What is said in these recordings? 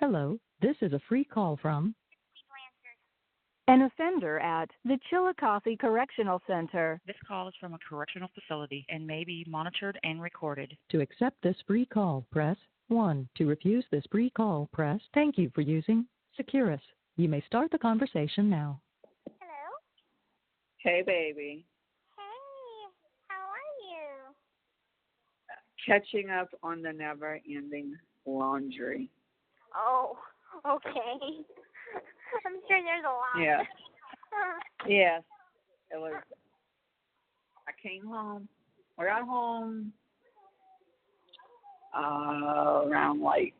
Hello, this is a free call from An offender at the Chillicothe Correctional Center. This call is from a correctional facility and may be monitored and recorded. To accept this free call, press 1. To refuse this free call, press Thank you for using Securus. You may start the conversation now. Hello? Hey, baby. Hey, how are you? Catching up on the never-ending laundry. Oh, okay. I'm sure there's a lot. Yeah. Yes. It was. I came home. I got home around like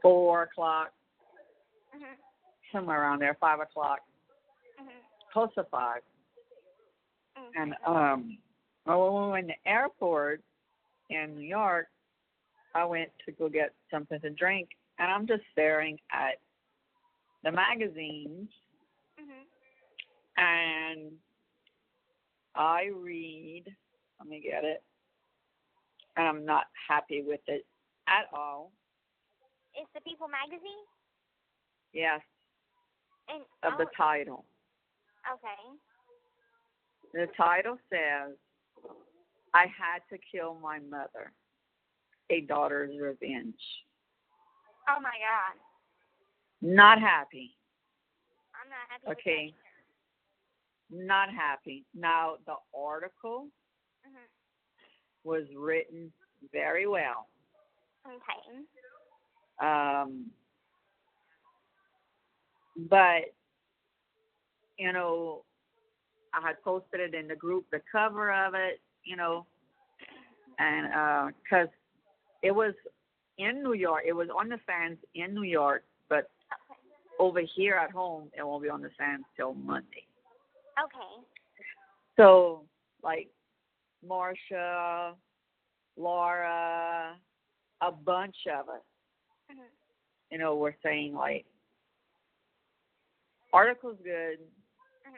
4 o'clock, somewhere around there, 5 o'clock, close to 5. And when we were in the airport in New York, I went to go get something to drink, and I'm just staring at the magazines, and I read, let me get it, and I'm not happy with it at all. It's the People magazine? Yes, And of the title. Okay. The title says, I had to kill my mother, a daughter's revenge. Oh my God. Not happy. I'm not happy with Okay. that Not happy. Now, the article either. was written very well. Okay. But, you know, I had posted it in the group, the cover of it, you know, and because it was in New York. It was on the stands in New York, but over here at home, it won't be on the stands till Monday. Okay. So, like, Marsha, Laura, a bunch of us, you know, were saying, like, article's good,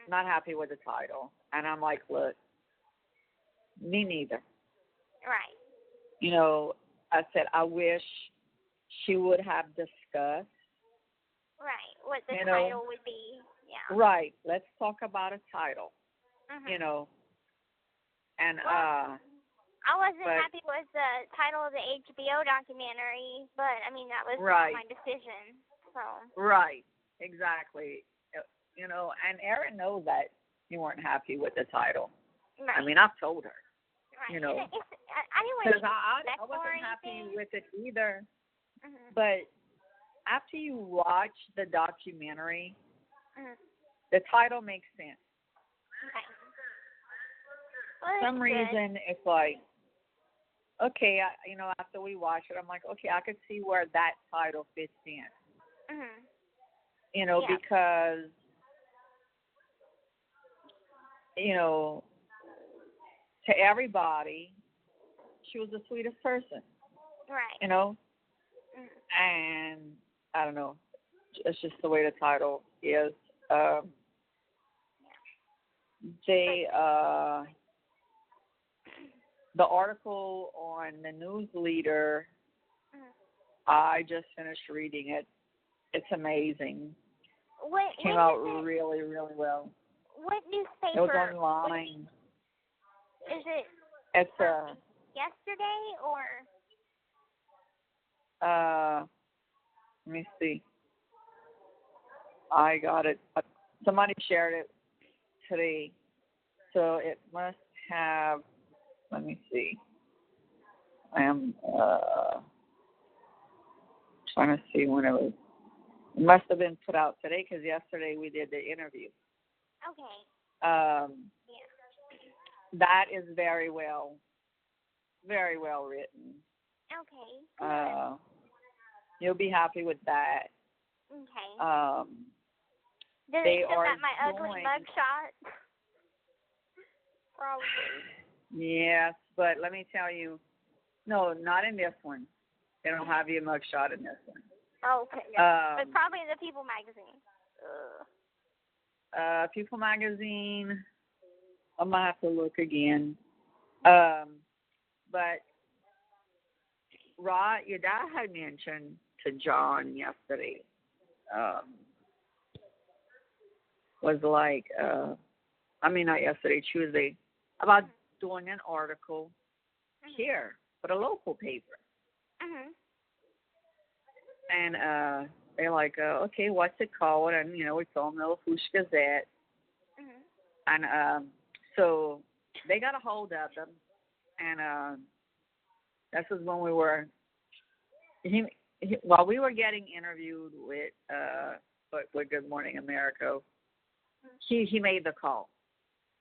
not happy with the title. And I'm like, look, me neither. Right. You know, I said, I wish she would have discussed. Right. What the You title know, would be. Yeah. Right. Let's talk about a title, you know. And, Well, I wasn't but, happy with the title of the HBO documentary, but, I mean, that was right. my decision. So. Right. Exactly. You know, and Erin knows that you weren't happy with the title. Right. I mean, I've told her. Right. You know. I didn't want Because to I wasn't happy with it either. But after you watch the documentary, the title makes sense. Okay. For some reason, it's like, okay, you know, after we watch it, I'm like, okay, I could see where that title fits in. You know, yeah. because, you know, to everybody, she was the sweetest person. Right. You know? And I don't know. It's just the way the title is. The article on the News Leader, I just finished reading it. It's amazing. Came out really, really well. What newspaper? It was online. Is it? It's yesterday or? Let me see. I got it. Somebody shared it today, so it must have. Let me see. I am trying to see when it was. It must have been put out today because yesterday we did the interview. Okay. Yeah. That is very well written. Okay. You'll be happy with that. Okay. Did they it show are that my ugly mugshot? Probably. Yes, but let me tell you, no, not in this one. They don't have your mugshot in this one. Okay. But probably in the People magazine. People magazine. I'm gonna have to look again. But Rod, your dad had mentioned to John yesterday. Was like, not yesterday, Tuesday, about doing an article here for the local paper. And they're like, okay, what's it called? And, we told them the Fush Gazette. And so they got a hold of them. And this is when we were, while we were getting interviewed with Good Morning America, he made the call.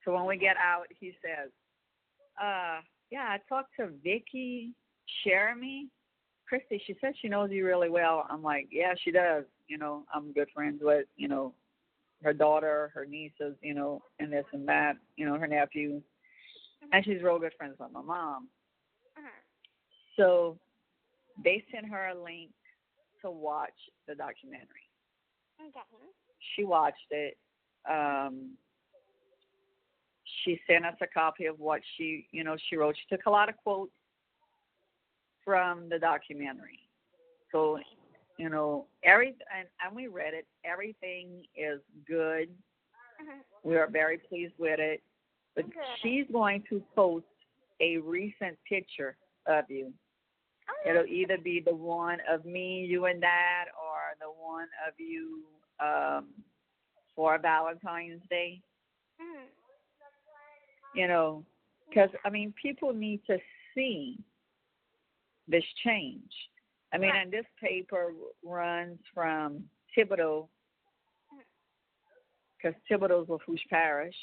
So when we get out, he says, yeah, I talked to Vicky Jeremy. Kristy, she said she knows you really well. I'm like, yeah, she does. I'm good friends with, her daughter, her nieces, and this and that, her nephew. And she's real good friends with my mom. So they sent her a link to watch the documentary. Okay. She watched it. She sent us a copy of what she wrote. She took a lot of quotes from the documentary. So, everything, and we read it. Everything is good. We are very pleased with it. But she's going to post a recent picture of you. It'll either be the one of me, you and Dad, or the one of you for Valentine's Day. Because, people need to see this change. And this paper runs from Thibodeau, because Thibodeau's Lafourche Parish,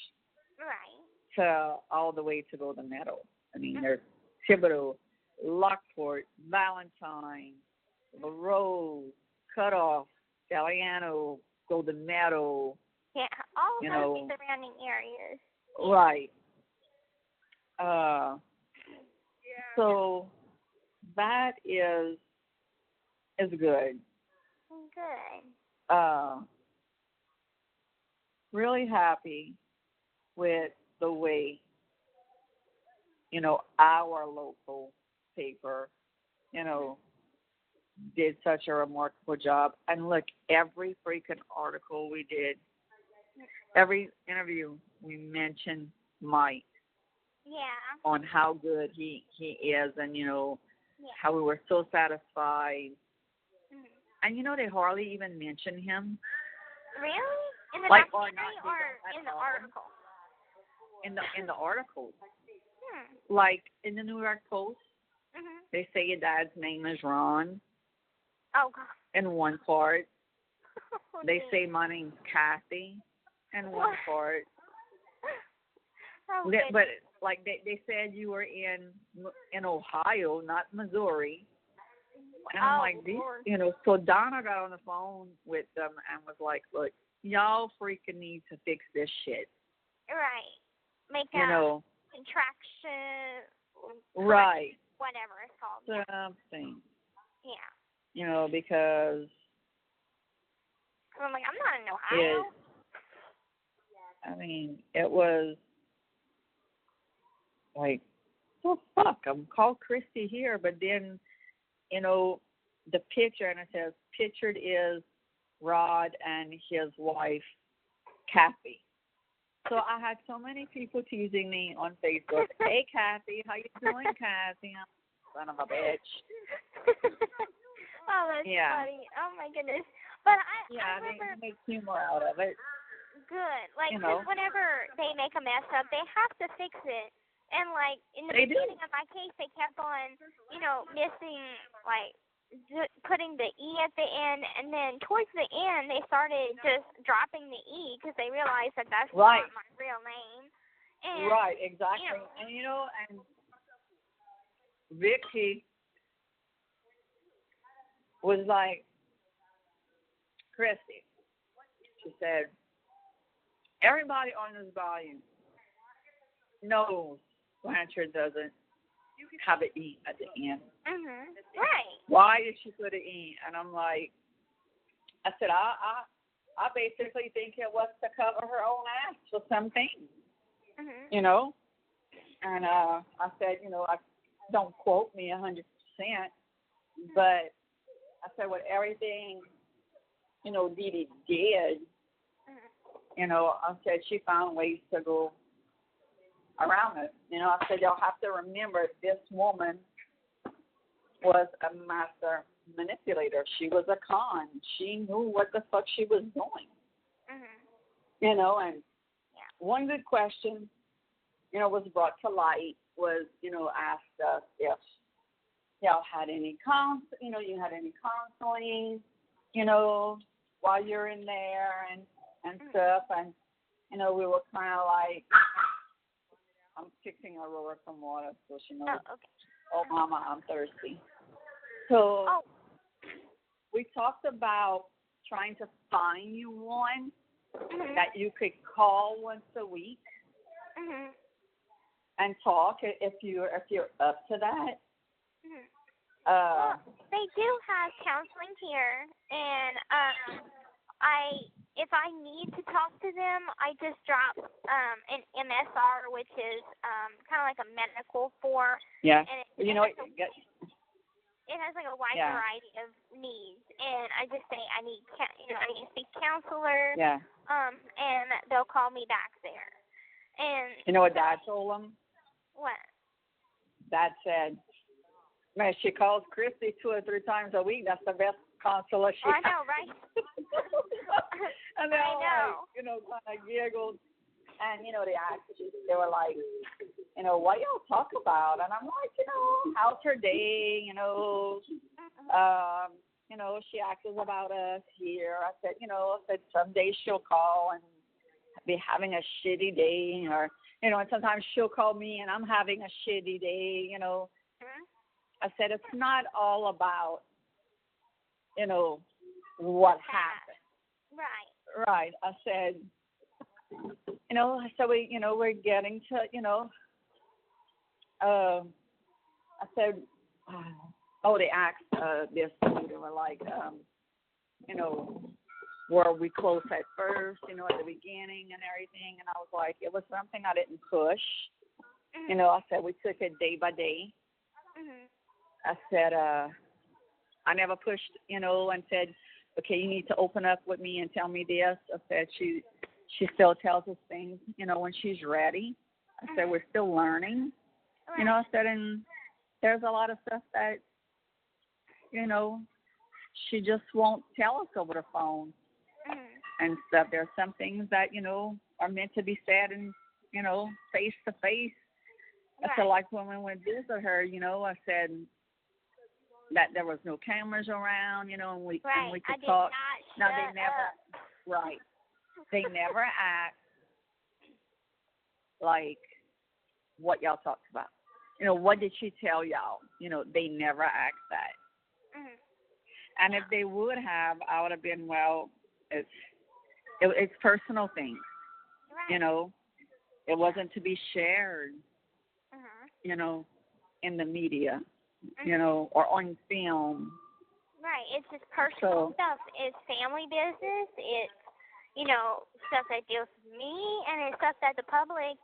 to all the way to Golden Meadow. There's Thibodeau, Lockport, Valentine, LaRose, Cutoff, Galliano, Golden Meadow. Yeah, all of those surrounding areas. Right. So that is good. Good. Really happy with the way, our local paper, did such a remarkable job. And look, every freaking article we did, every interview, we mentioned Mike. Yeah. On how good he is, and how we were so satisfied. And they hardly even mention him. Really? In the documentary or in the article? In the article. Like in the New York Post, they say your dad's name is Ron. Oh God. In one part. They say my name's Kathy in one part. But like they said you were in Ohio, not Missouri. And I'm like, so Donna got on the phone with them and was like, look, y'all freaking need to fix this shit. Right. Make a contraction. Right. Whatever it's called. Something. Yeah. Because I'm like, I'm not in Ohio. It was like, oh, fuck, I'm called Kristy here, but then, the picture, and it says, pictured is Rod and his wife, Kathy. So I had so many people teasing me on Facebook, hey, Kathy, how you doing, Kathy? Son of a bitch. Oh, that's funny. Oh, my goodness. But I remember, they make humor out of it. Good. Like, cause whenever they make a mess up, they have to fix it. And, like, in the beginning of my case, they kept on, missing, like, putting the E at the end. And then towards the end, they started just dropping the E because they realized that that's not my real name. And, right, exactly. And, and Vicky was like, Kristy, she said, everybody on this volume knows Blanchard doesn't have an E at the end. Right. Why did she put an E? And I'm like, I said, I basically think it was to cover her own ass for something, And I said, don't quote me 100%, but I said, with everything, DeeDee did, I said she found ways to go around it. I said, y'all have to remember this woman was a master manipulator. She was a con. She knew what the fuck she was doing. And one good question, was brought to light was, asked us if y'all had any you had any counseling, while you're in there and stuff. And, we were kind of like, I'm fixing Aurora some water so she knows. Oh, okay. Oh, Mama, I'm thirsty. So we talked about trying to find you one that you could call once a week and talk if you're up to that. Well, they do have counseling here, and if I need to talk to them, I just drop an MSR, which is kind of like a medical form. Yeah. And it has like a wide variety of needs, and I just say I need to speak to counselor. Yeah. And they'll call me back there. And you know what Dad told them? What? Dad said, man, she calls Kristy 2 or 3 times a week. That's the best counselor she has. I know, right? And they all kind of giggled. And, they asked, they were like, what y'all talk about? And I'm like, how's her day? She asks about us here. I said, some days she'll call and be having a shitty day, or, and sometimes she'll call me and I'm having a shitty day, I said, it's not all about, what happened. Right. Right. I said, so we're getting to, I said, they asked this, they were like, were we close at first, at the beginning and everything? And I was like, it was something I didn't push. I said, we took it day by day. I said, I never pushed, and said, okay, you need to open up with me and tell me this. I said, she still tells us things, when she's ready. I said, we're still learning. Right. I said, and there's a lot of stuff that, she just won't tell us over the phone and stuff. There's some things that, are meant to be said and, face to face. I said, like when we went to visit her, I said that there was no cameras around, and we could talk. Now they never, they never asked like what y'all talked about. What did she tell y'all? They never asked that. And if they would have, I would have been, well, it's personal things. It wasn't to be shared, in the media, or on film. Right. It's just personal stuff. It's family business. It's, stuff that deals with me, and it's stuff that the public,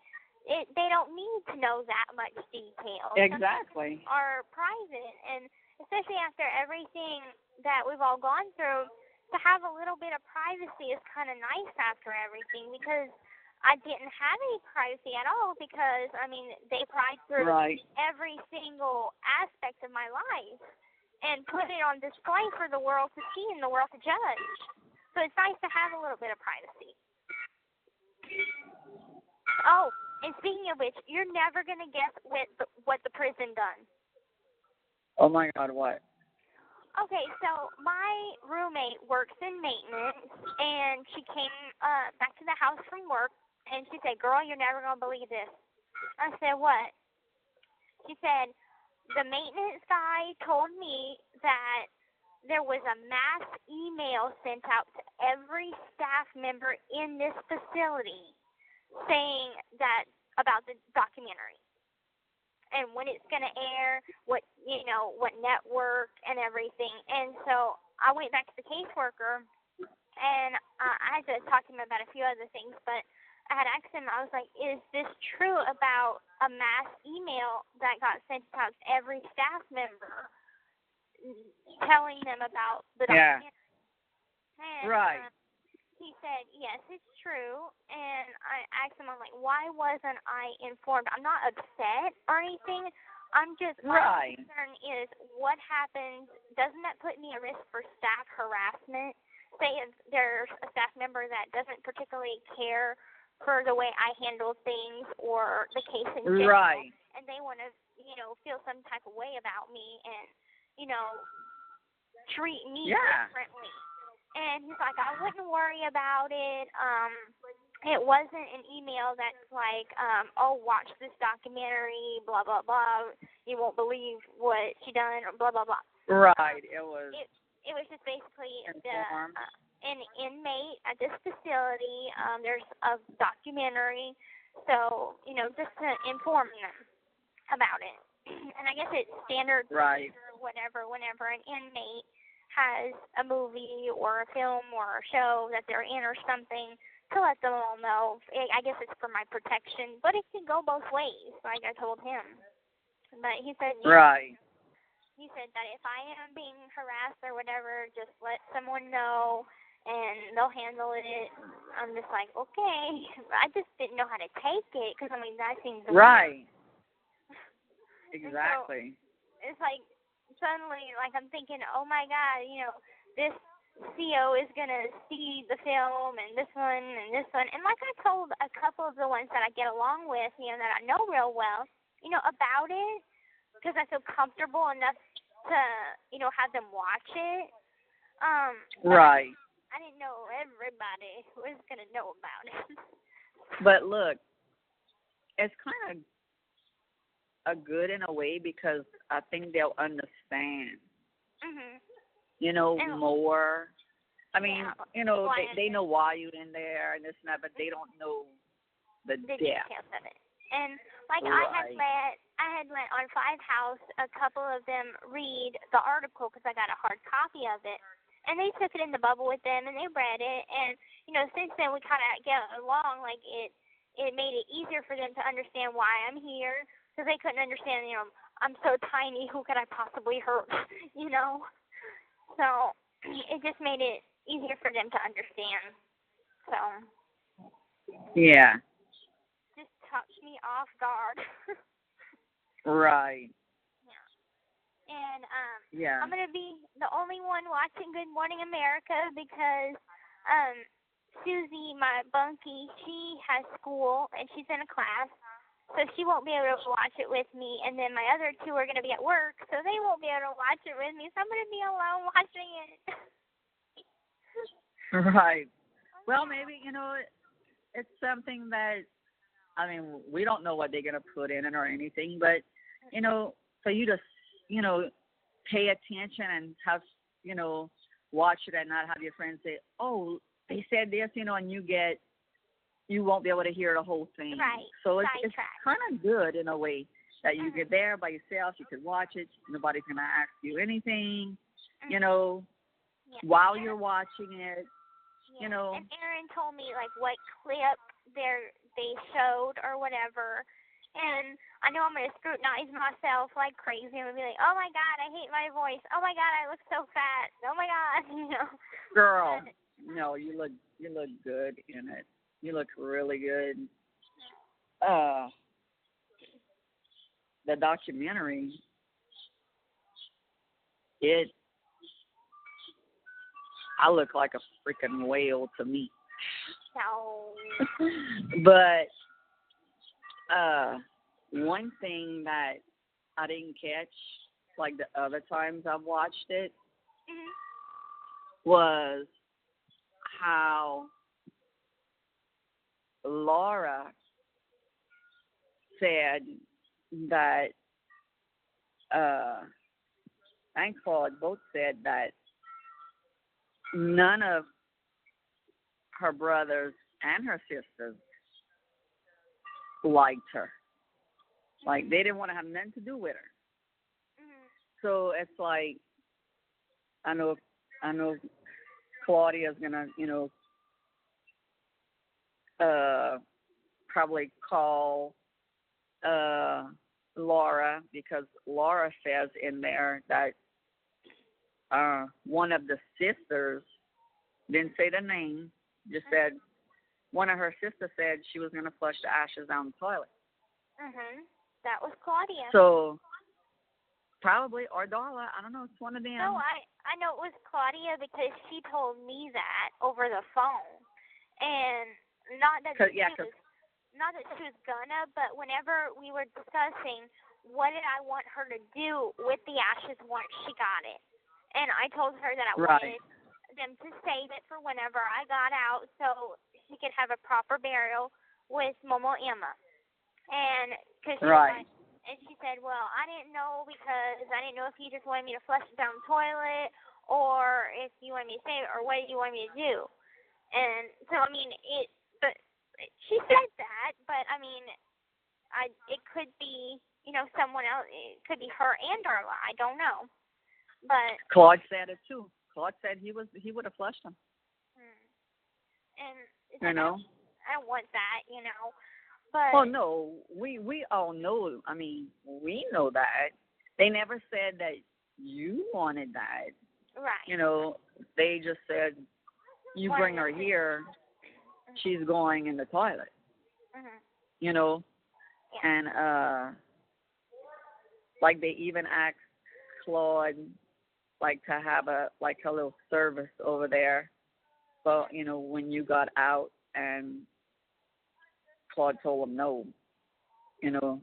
they don't need to know that much detail. Exactly. Some are private, and especially after everything that we've all gone through, to have a little bit of privacy is kind of nice after everything, because I didn't have any privacy at all, because, they pried through every single aspect of my life and put it on display for the world to see and the world to judge. So it's nice to have a little bit of privacy. Oh, and speaking of which, you're never going to guess what the prison done. Oh, my God, what? Okay, so my roommate works in maintenance, and she came back to the house from work, and she said, girl, you're never going to believe this. I said, what? She said, the maintenance guy told me that there was a mass email sent out to every staff member in this facility saying that about the documentary and when it's going to air, what network and everything. And so I went back to the caseworker, and I had to talk to him about a few other things, but I had asked him, I was like, is this true about a mass email that got sent out to every staff member telling them about the Yeah. documentary. And, Right. he said, yes, it's true. And I asked him, I'm like, why wasn't I informed? I'm not upset or anything. I'm just, my concern is what happens, doesn't that put me at risk for staff harassment? Say if there's a staff member that doesn't particularly care for the way I handle things or the case in general, and they want to, feel some type of way about me and, treat me differently. And he's like, I wouldn't worry about it. It wasn't an email that's like, oh, watch this documentary, blah, blah, blah. You won't believe what she done, or blah, blah, blah. Right. It was just basically an inmate at this facility. There's a documentary. So, just to inform them about it. And I guess it's standard procedure, whatever, whenever an inmate has a movie or a film or a show that they're in or something, to let them all know. I guess it's for my protection, but it can go both ways, like I told him. But he said, he said that if I am being harassed or whatever, just let someone know and they'll handle it. I'm just like, okay. I just didn't know how to take it because, that seems weird. Exactly. So it's like, suddenly, like, I'm thinking, oh my God, this CO is going to see the film and this one. And like I told a couple of the ones that I get along with, that I know real well, about it, because I feel comfortable enough to, have them watch it. I didn't know everybody was going to know about it. But look, it's kind of a good in a way because I think they'll understand, more. I mean, they know why you're in there and this and that, but they don't know the details of it. And like I had let on Five House a couple of them read the article because I got a hard copy of it, and they took it in the bubble with them and they read it, and since then we kind of get along. Like it made it easier for them to understand why I'm here. Because they couldn't understand, I'm so tiny, who could I possibly hurt, So it just made it easier for them to understand. So. Yeah. Just touched me off guard. Right. Yeah. And I'm going to be the only one watching Good Morning America because Susie, my bunkie, she has school and she's in a class. So she won't be able to watch it with me, and then my other two are going to be at work, so they won't be able to watch it with me, so I'm going to be alone watching it. Right. Well, maybe, it's something that, we don't know what they're going to put in it or anything, but, for you to, pay attention and have, watch it and not have your friends say, oh, they said this, and you won't be able to hear the whole thing. Right. So it's kind of good in a way that you get there by yourself. You can watch it. Nobody's going to ask you anything, while you're watching it, And Aaron told me, like, what clip they showed or whatever. And I know I'm going to scrutinize myself like crazy. I'm going to be like, oh, my God, I hate my voice. Oh, my God, I look so fat. Oh, my God, Girl, no, you look good in it. You look really good. The documentary, I look like a freaking whale to me. No. But one thing that I didn't catch, like the other times I've watched it, was how Laura said that, and Claude both said that none of her brothers and her sisters liked her. Like, they didn't want to have nothing to do with her. So it's like, I know Claudia's gonna, probably call Laura, because Laura says in there that one of the sisters, didn't say the name, just said one of her sisters said she was going to flush the ashes down the toilet. That was Claudia. So probably, or Darla, I don't know, it's one of them. No, I know it was Claudia because she told me that over the phone. And not that she was gonna, but whenever we were discussing what did I want her to do with the ashes once she got it. And I told her that I wanted them to save it for whenever I got out so she could have a proper burial with Momo Emma. And cause she was like, and she said, well, I didn't know because I didn't know if you just wanted me to flush it down the toilet or if you wanted me to save it or what you wanted me to do. And so, I mean, but she said that, but I mean, it could be, someone else. It could be her and Darla. I don't know. But Claude said it too. Claude said he would have flushed them. And I don't want that, But oh no, we all know. I mean, we know that. They never said that you wanted that. Right. They just said you bring her here, she's going in the toilet. And like they even asked Claude like to have a little service over there. But when you got out, and Claude told him no, you're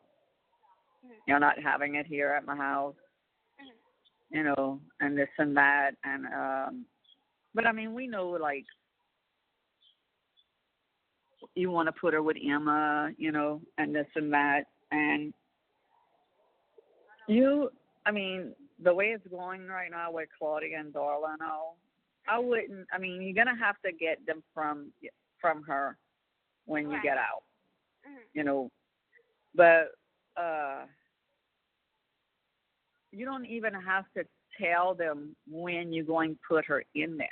not having it here at my house, and this and that, and but I mean we know like you want to put her with Emma, and this and that, and I mean the way it's going right now with Claudia and Darla and all, I wouldn't. I mean you're gonna have to get them from her when you get out. But you don't even have to tell them when you're going to put her in there.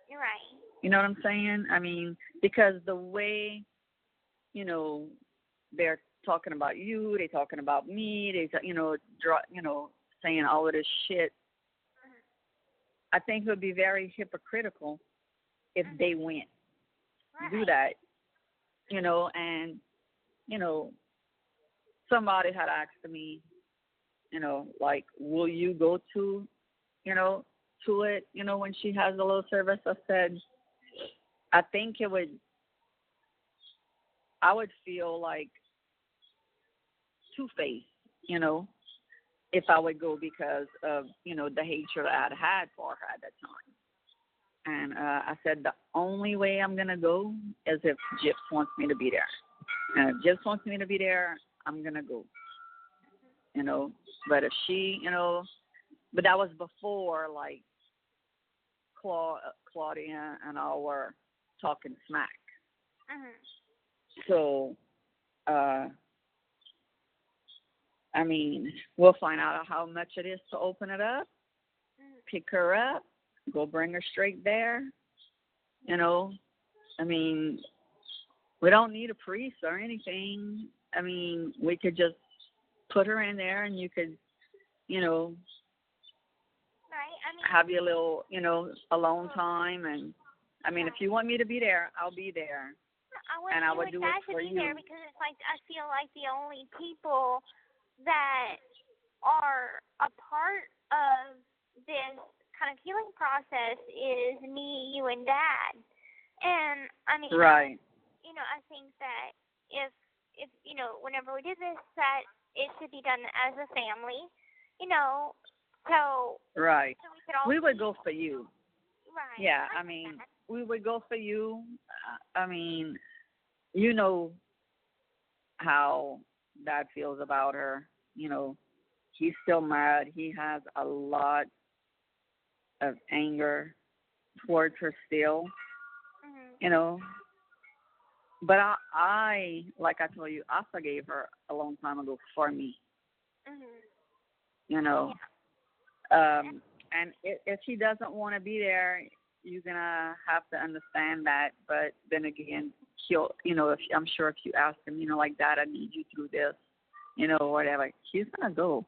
You're right. You know what I'm saying? I mean, because the way, they're talking about you, they're talking about me, they, saying all of this shit. I think it would be very hypocritical if they went do that, and, somebody had asked me, like, will you go to it, when she has a little service? I said, I think I would feel like two-faced, if I would go because of, the hatred I'd had for her at that time. And I said, the only way I'm going to go is if Gyps wants me to be there. And if Gyps wants me to be there, I'm going to go. But if she, but that was before, like, Claudia and I were talking smack. So, I mean, we'll find out how much it is to open it up, pick her up, go bring her straight there. I mean, we don't need a priest or anything. I mean, we could just put her in there and you could, have your little, alone time. And, I mean, if you want me to be there, I'll be there. I would do it for you. There because it's like I feel like the only people that are a part of this kind of healing process is me, you, and Dad. And I mean, right. I think that if whenever we do this, that it should be done as a family, So right. So we would go for you. Right. Yeah, I mean, we would go for you. I mean, how Dad feels about her. He's still mad. He has a lot of anger towards her still. But I, like I told you, I forgave her a long time ago for me. And if he doesn't want to be there, you're gonna have to understand that. But then again, he'll, I'm sure if you ask him, like, Dad, I need you through this, whatever, he's gonna go.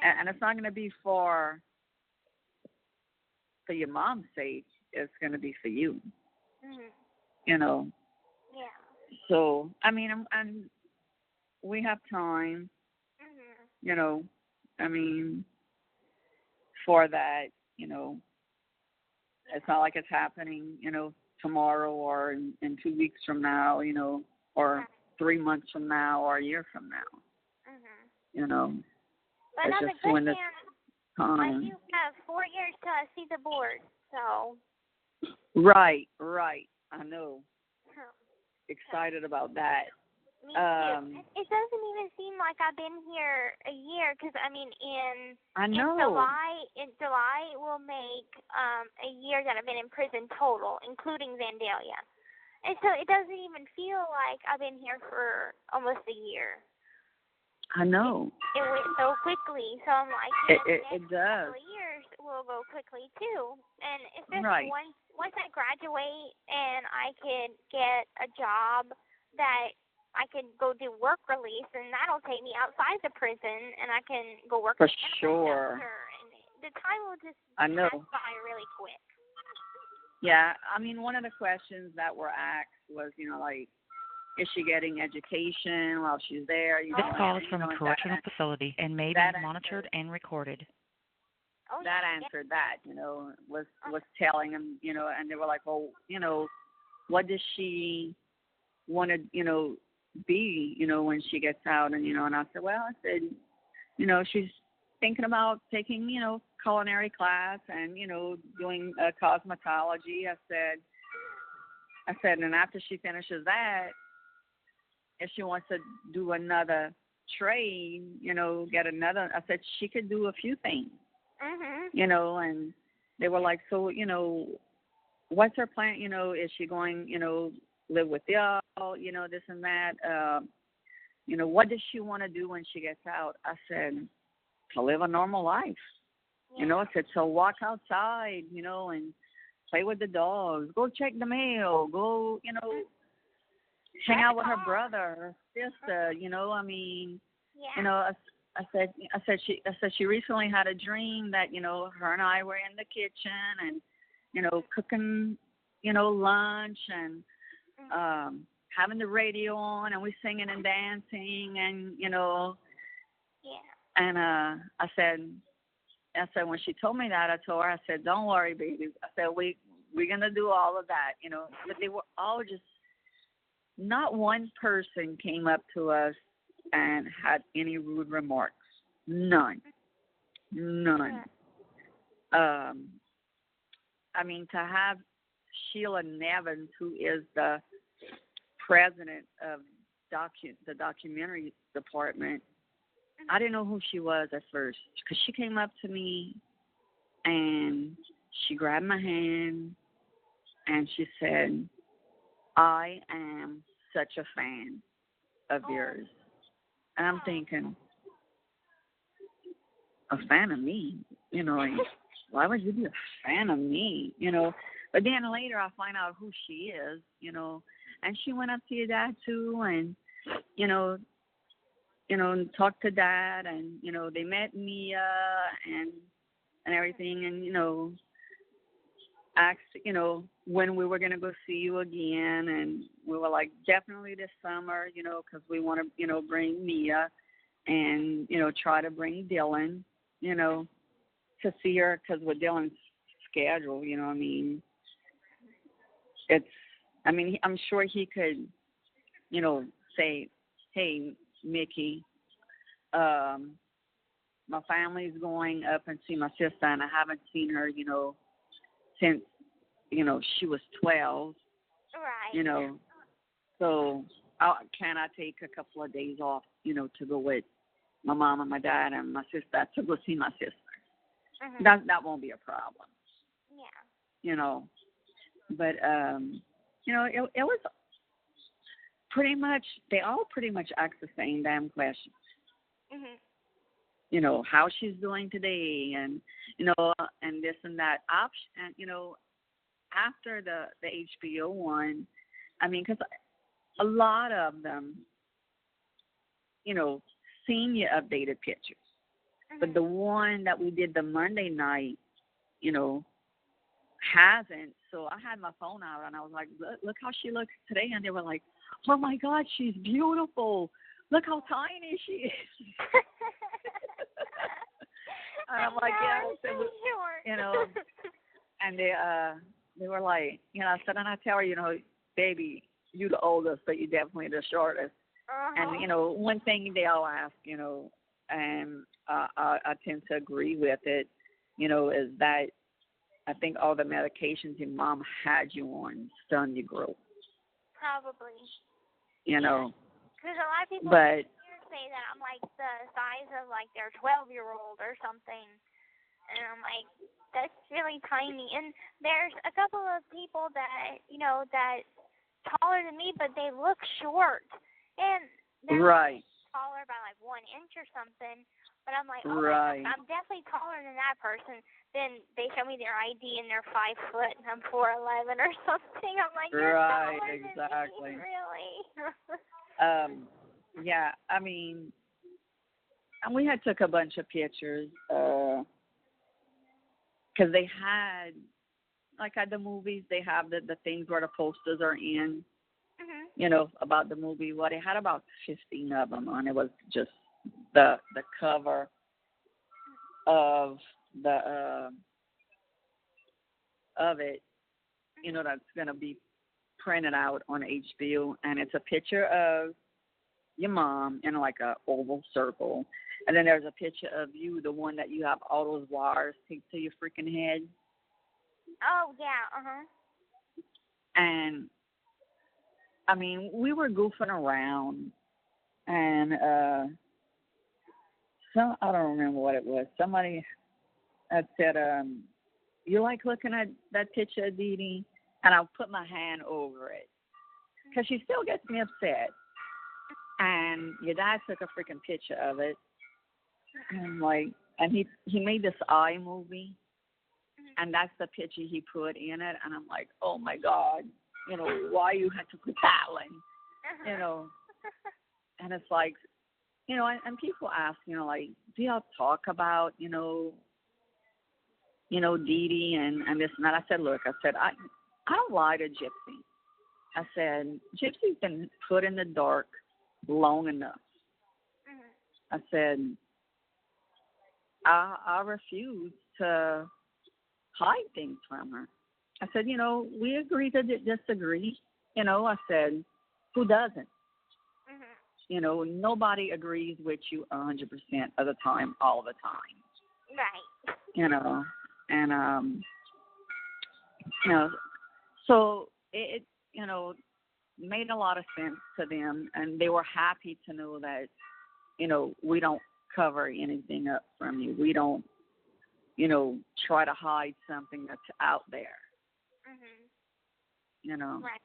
And it's not going to be for your mom's sake. It's going to be for you. Mhm. You know. Yeah. So I mean, and we have time. Mhm. You know, I mean, for that. You know, it's not like it's happening. You know, tomorrow or in 2 weeks from now. You know, or 3 months from now or a year from now. Mhm. You know, But it's on the just good when the hand, I time. do have 4 years till I see the board, so. Right. I know. Huh. Excited about that. Me too. It doesn't even seem like I've been here a year, because I mean, I know. in July will make a year that I've been in prison total, including Vandalia, and so it doesn't even feel like I've been here for almost a year. I know. It went so quickly, so I'm like, It the next does. couple of years will go quickly too, and especially Right. once I graduate and I can get a job that I can go do work release, and that'll take me outside the prison, and I can go work For as an animal sure. shelter, and the time will just I know. pass by really quick. Yeah, I mean, one of the questions that were asked was, you know, like, is she getting education while she's there? You This know, call and, is from a and correctional facility and may be that monitored and recorded. Oh, that yeah. answered that, you know, was telling them, you know, and they were like, well, you know, what does she want to, you know, be, you know, when she gets out? And, you know, and I said, well, I said, you know, she's thinking about taking, you know, culinary class and, you know, doing cosmetology. I said, and after she finishes that, if she wants to do another trade, you know, get another, I said she could do a few things. Mhm. You know, and they were like, so, you know, what's her plan? You know, is she going, you know, live with y'all, you know, this and that? You know, what does she want to do when she gets out? I said, to live a normal life. Yeah. You know, I said, so walk outside, you know, and play with the dogs, go check the mail, go, you know, hang out with her brother, her sister, you know, I mean, Yeah. you know, I said she recently had a dream that, you know, her and I were in the kitchen and, you know, cooking, you know, lunch and having the radio on and we singing and dancing and, you know. Yeah. And I said when she told me that, I told her, I said, don't worry, baby. I said we're gonna do all of that, you know. But they were all just, not one person came up to us and had any rude remarks. None. I mean, to have Sheila Nevins, who is the president of the documentary department, I didn't know who she was at first because she came up to me and she grabbed my hand and she said, I am such a fan of yours. And I'm thinking, a fan of me? You know, like, why would you be a fan of me? You know, but then later I find out who she is, you know, and she went up to your dad too and, you know, and talked to Dad and, you know, they met Mia and everything and, you know, asked, you know, when we were going to go see you again. And we were like, definitely this summer, you know, because we want to, you know, bring Mia and, you know, try to bring Dylan, you know, to see her because with Dylan's schedule, you know, I mean, I'm sure he could, you know, say, hey, Mickey, my family's going up and see my sister, and I haven't seen her, you know, since, you know, she was 12. Right. You know, so can I take a couple of days off, you know, to go with my mom and my dad and my sister to go see my sister? Mhm. That won't be a problem. Yeah. You know, but you know, it was pretty much, they all pretty much asked the same damn questions. Mhm. You know, how she's doing today and, you know, and this and that option. And, you know, after the HBO one, I mean, because a lot of them, you know, seen your updated pictures. But the one that we did the Monday night, you know, hasn't. So I had my phone out and I was like, look how she looks today. And they were like, oh my God, she's beautiful. Look how tiny she is. And I'm like, yeah, you know, and they were like, you know, I said, and I tell her, you know, baby, you the oldest, but you definitely the shortest. And, you know, one thing they all ask, you know, and I tend to agree with it, you know, is that I think all the medications your mom had you on stunned your growth. Probably. You know. Because a lot of people say that I'm like the size of like their 12-year-old or something. And I'm like, that's really tiny. And there's a couple of people that, you know, that taller than me, but they look short. And they're taller by like 1 inch or something. But I'm like, oh my God, I'm definitely taller than that person. Then they show me their ID and they're 5 foot and I'm 4'11" or something. I'm like, you're taller than me, really? Yeah, I mean, and we had took a bunch of pictures because they had, like at the movies, they have the things where the posters are in, you know, about the movie. Well, they had about 15 of them on. It was just the cover of it, you know, that's going to be printed out on HBO, and it's a picture of your mom in like a oval circle, and then there's a picture of you, the one that you have all those wires taped to your freaking head. Oh yeah, And I mean, we were goofing around, and I don't remember what it was. Somebody had said, you like looking at that picture of DeeDee? And I'll put my hand over it because she still gets me upset. And your dad took a freaking picture of it, and I'm like, and he made this eye movie, and that's the picture he put in it, and I'm like, oh my God, you know, why you had to put that one, you know? And it's like, you know, and people ask, you know, like, do y'all talk about, you know, DeeDee and this and that? I said, look, I don't lie to Gypsy. I said, Gypsy's been put in the dark long enough. I said, I refuse to hide things from her. I said, you know, we agree to disagree. You know, I said, who doesn't? You know, nobody agrees with you 100% of the time, all the time. Right. You know, and, you know, so it, you know, made a lot of sense to them, and they were happy to know that, you know, we don't cover anything up from you. We don't, you know, try to hide something that's out there. You know. Right.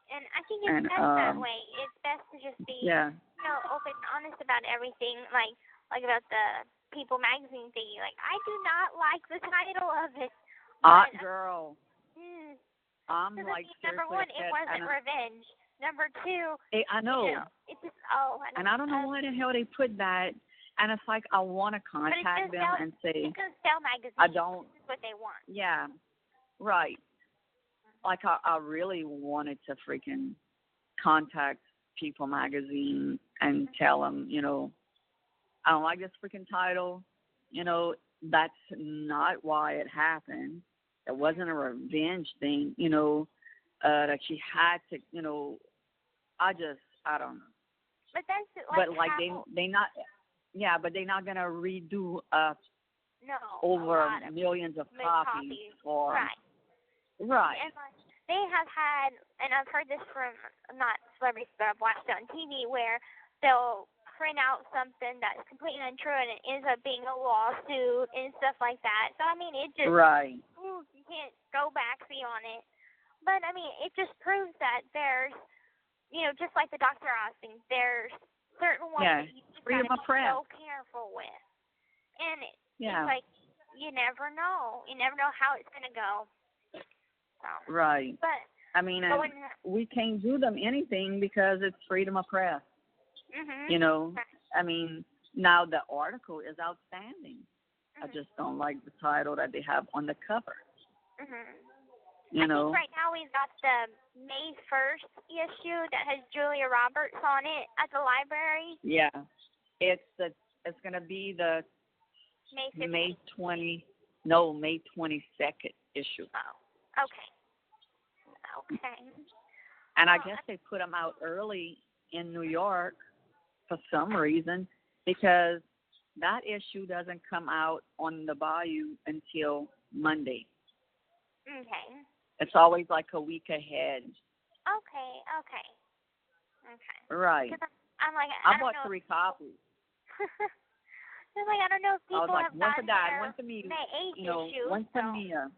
And I think it's best that way. It's best to just be, you know, open and honest about everything, like about the People magazine thing. Like, I do not like the title of it. Girl. I'm like, number one, it wasn't revenge. Number two, I know. You know, it's just, and I don't know why the hell they put that. And it's like, I want to contact them and say, it's going to sell magazines. I don't. This is what they want. Yeah, right. Like, I really wanted to freaking contact People magazine and tell them, you know, I don't like this freaking title. You know, that's not why it happened. It wasn't a revenge thing, you know, that she had to, you know, I don't know. But that's like but they're not going to redo over millions of copies for. Right. And they have had, and I've heard this from not celebrities, but I've watched it on TV, where they'll print out something that's completely untrue and it ends up being a lawsuit and stuff like that. So, I mean, it just, you can't go back on it. But, I mean, it just proves that there's, you know, just like the Dr. Oz thing, there's certain ones that you just got to be so careful with. And it's like, you never know. You never know how it's going to go. So, right. But, I mean, we can't do them anything because it's freedom of press. You know, I mean, Now, the article is outstanding. I just don't like the title that they have on the cover. You know? I think right now we've got the May 1st issue that has Julia Roberts on it at the library. Yeah. It's going to be the May 22nd issue. Oh, okay. Okay. And I guess they put them out early in New York for some reason, because that issue doesn't come out on the Bayou until Monday. Okay. It's always like a week ahead. Okay. Right. I'm like, I bought 3 copies. I'm like, I don't know if people I was like, have one for gotten Dad, their one for me, May 8th issue. one for Mia.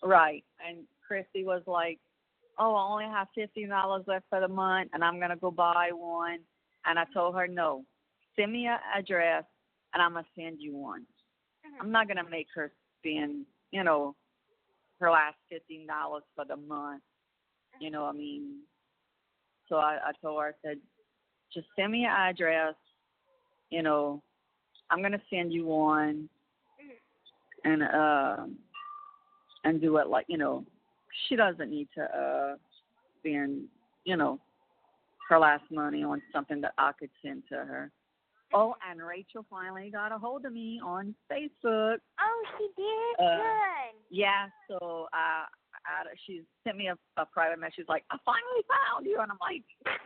Right. And Kristy was like, oh, I only have $15 left for the month, and I'm going to go buy one. And I told her, no, send me an address, and I'm going to send you one. I'm not going to make her spend, her last $15 for the month. You know what I mean? So I told her, I said, just send me your address. I'm going to send you one. And do it like, she doesn't need to spend, her last money on something that I could send to her. Oh, and Rachel finally got a hold of me on Facebook. Oh, she did? Good. Yeah, so she sent me a private message. She's like, I finally found you. And I'm like,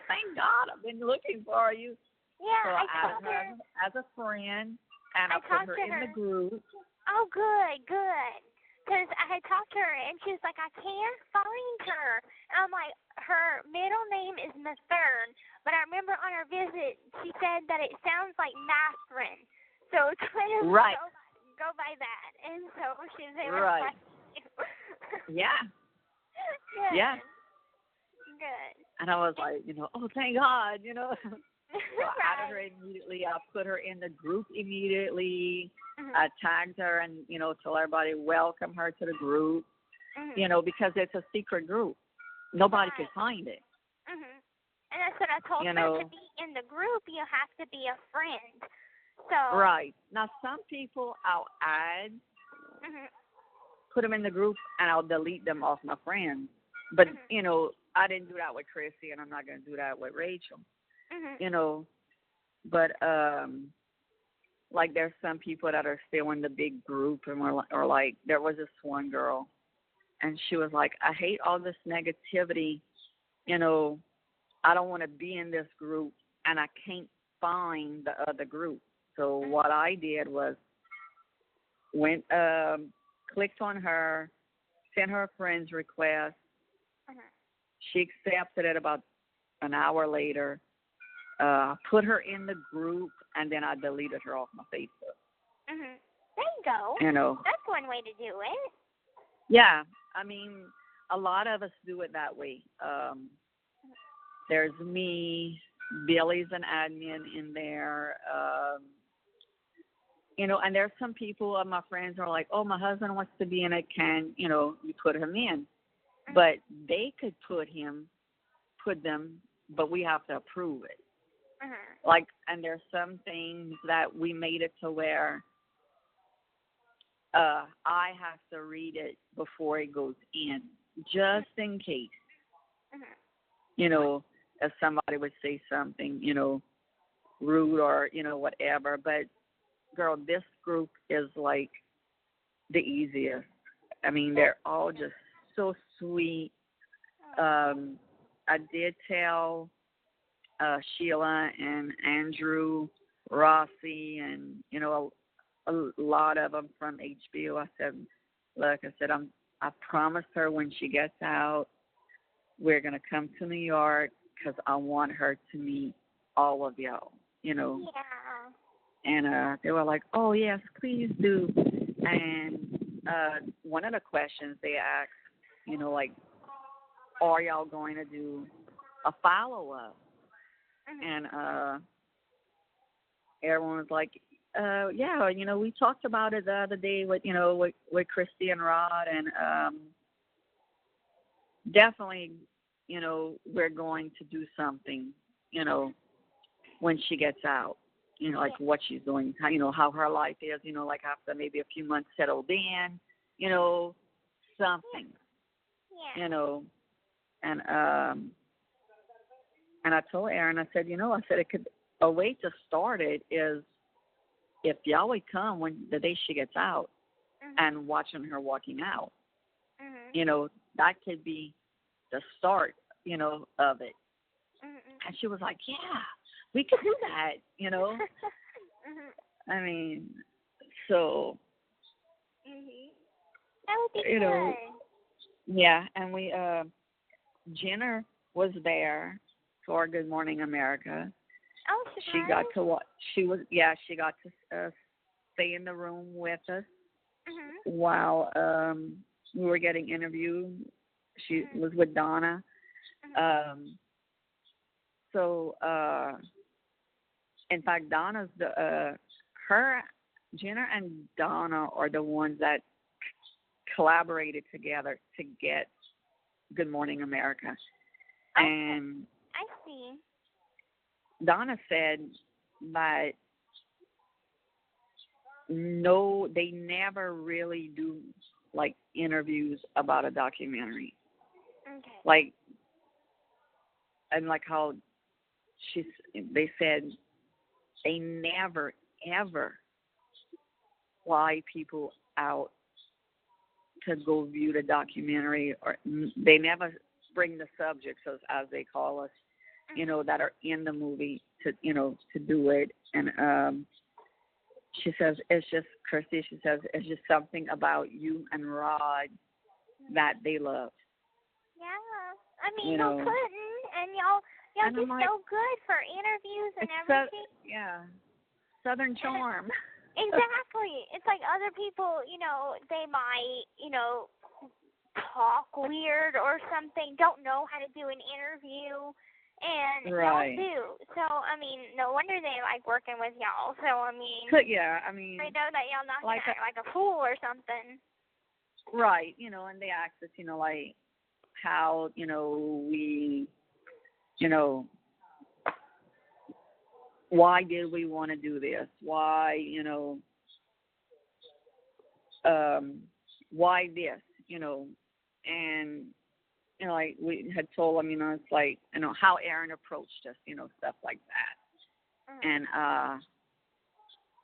thank God, I've been looking for you. Yeah, so I added told her as a friend, and I put her in the group. Oh, good. Because I had talked to her, and she was like, I can't find her. And I'm like, her middle name is Mathern, but I remember on her visit, she said that it sounds like Mathrin. So it's kind of go by that. And so she was able to find you. Yeah. Good. Yeah. Good. And I was like, oh, thank God, So I added her immediately. I put her in the group immediately. I tagged her and, told everybody, welcome her to the group, because it's a secret group. Nobody can find it. And that's what I told her. To be in the group, you have to be a friend. So. Right. Now, some people I'll add, put them in the group, and I'll delete them off my friends. But, I didn't do that with Kristy, and I'm not going to do that with Rachel. But like there's some people that are still in the big group, and or like there was this one girl, and she was like, I hate all this negativity, I don't want to be in this group, and I can't find the other group. So what I did was clicked on her, sent her a friend's request. She accepted it about an hour later. Put her in the group, and then I deleted her off my Facebook. There you go. That's one way to do it. Yeah, I mean, a lot of us do it that way. There's me, Billy's an admin in there, and there's some people of my friends who are like, oh, my husband wants to be in it, can, you put him in. But they could put them, but we have to approve it. Like, and there's some things that we made it to where I have to read it before it goes in, just in case. If somebody would say something, rude or, whatever. But, girl, this group is like the easiest. I mean, they're all just so sweet. I did tell Sheila and Andrew, Rossi, and, a lot of them from HBO. I said, look, I promised her when she gets out, we're going to come to New York because I want her to meet all of y'all, Yeah. And they were like, oh, yes, please do. And one of the questions they asked, like, are y'all going to do a follow-up? And everyone was like, yeah, we talked about it the other day with Kristy and Rod, and definitely, we're going to do something, when she gets out, you know, like what she's doing, how, you know, how her life is, you know, like after maybe a few months settled in, you know, something, you know, and I told Aaron, I said, you know, I said a way to start it is if y'all would come when the day she gets out and watching her walking out, you know, that could be the start, you know, of it. And she was like, yeah, we could do that, you know. I mean, so, that would be you good. know, yeah, and we, Jenner was there for Good Morning America. Oh, she got to watch. She got to stay in the room with us while we were getting interviewed. She was with Donna. So, in fact, Donna's Jenner and Donna are the ones that collaborated together to get Good Morning America. And I see. Donna said that no, they never really do like interviews about a documentary. Okay. Like, and like how they said they never ever fly people out to go view the documentary, or they never bring the subjects, as they call us, you know, that are in the movie to, you know, to do it. And she says, it's just, Kristy, she says, it's just something about you and Rod that they love. Yeah. I mean, you y'all know, couldn't, and y'all do like, so good for interviews and everything. Yeah. Southern charm. Exactly. It's like other people, you know, they might, you know, talk weird or something, don't know how to do an interview, and y'all do. So, I mean, no wonder they like working with y'all. So, I mean, yeah, I mean, they know that y'all not like gonna act like a fool or something. Right, you know, and they asked us, you know, like how, you know, we, you know, why did we want to do this? Why, you know, why this, you know, and, you know, like we had told them, you know, it's like, you know, how Aaron approached us, you know, stuff like that.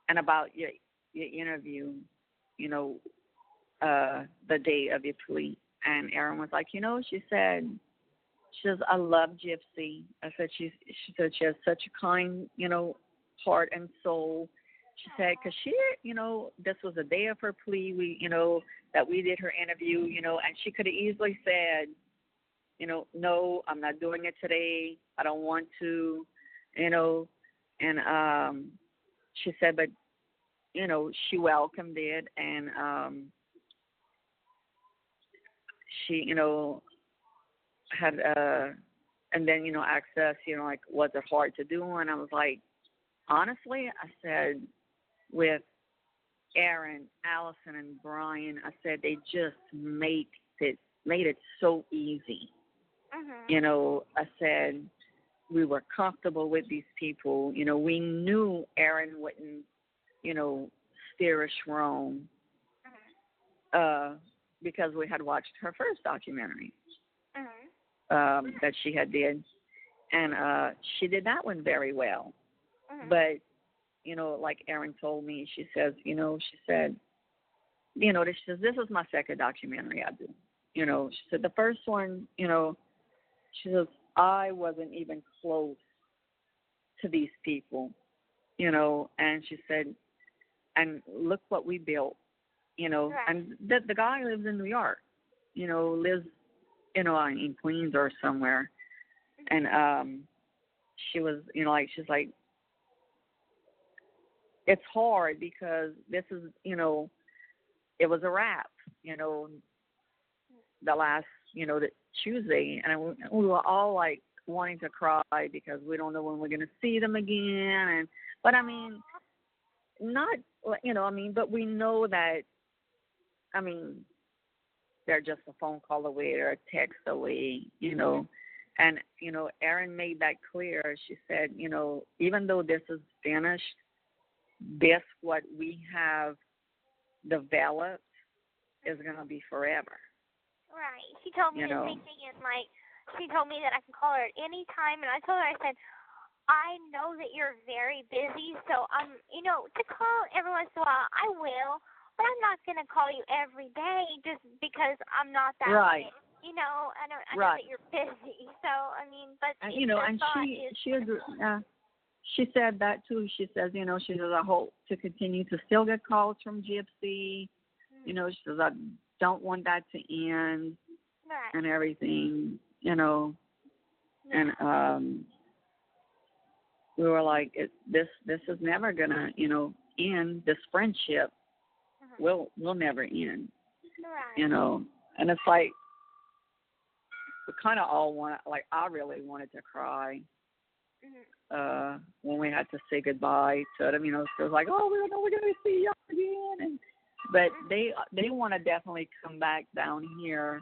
And about your interview, you know, the day of your plea. And Aaron was like, you know, she said, I love Gypsy. I said, she said she has such a kind, you know, heart and soul. She said, because she, you know, this was the day of her plea, we, you know, that we did her interview, you know, and she could have easily said, you know, no, I'm not doing it today. I don't want to, you know, and she said, but, you know, she welcomed it, and she, you know, had, and then, you know, asked us, you know, like, was it hard to do? And I was like, honestly, I said, with Aaron, Allison, and Brian, I said they just made it so easy. You know, I said we were comfortable with these people. You know, we knew Aaron wouldn't, you know, steer us wrong because we had watched her first documentary that she had did, and she did that one very well. But, you know, like Aaron told me, she says, you know, she said, you know, she says, this is my second documentary I do. You know, she said, the first one, you know, she says, I wasn't even close to these people, you know, and she said, and look what we built, you know, and the guy lives in New York, you know, lives, you know, in Queens or somewhere. And she was, you know, like, she's like, it's hard because this is, you know, it was a wrap, you know, the last, you know, the Tuesday, and we were all like wanting to cry because we don't know when we're going to see them again. And but I mean, not, you know, I mean, but we know that, I mean, they're just a phone call away or a text away, you know. And, you know, Erin made that clear. She said, you know, even though this is finished, this, what we have developed, is going to be forever. Right. She told me the same thing, and like, she told me that I can call her at any time, and I told her, I said, I know that you're very busy, so to call every once in a while, I will, but I'm not gonna call you every day just because I'm not that right. I know that you're busy. So I mean, but and she agreed. She said that too. She says, she says, I hope to continue to still get calls from Gypsy. She says, I don't want that to end, and everything. And we were like, this is never gonna, end. This friendship will never end. Right. And it's like we kind of all want, like, I really wanted to cry when we had to say goodbye to them. So it was like, oh, we don't know we're gonna see y'all again, but they want to definitely come back down here,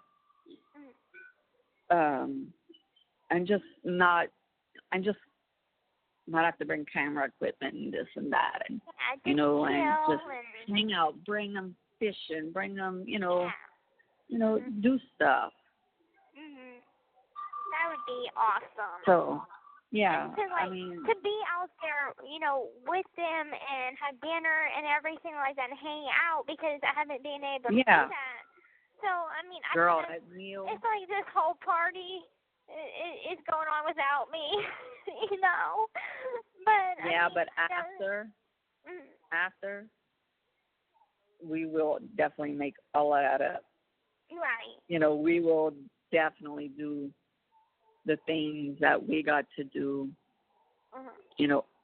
and just not have to bring camera equipment and this and that, and and just hang out, bring them fishing, bring them, do stuff. That would be awesome. So, yeah, to be out there, with them and have dinner and everything like that, and hang out, because I haven't been able to do that. So, girl, that meal. It's like this whole party is going on without me, But but after, we will definitely make all of that up. Right. We will definitely do the things that we got to do,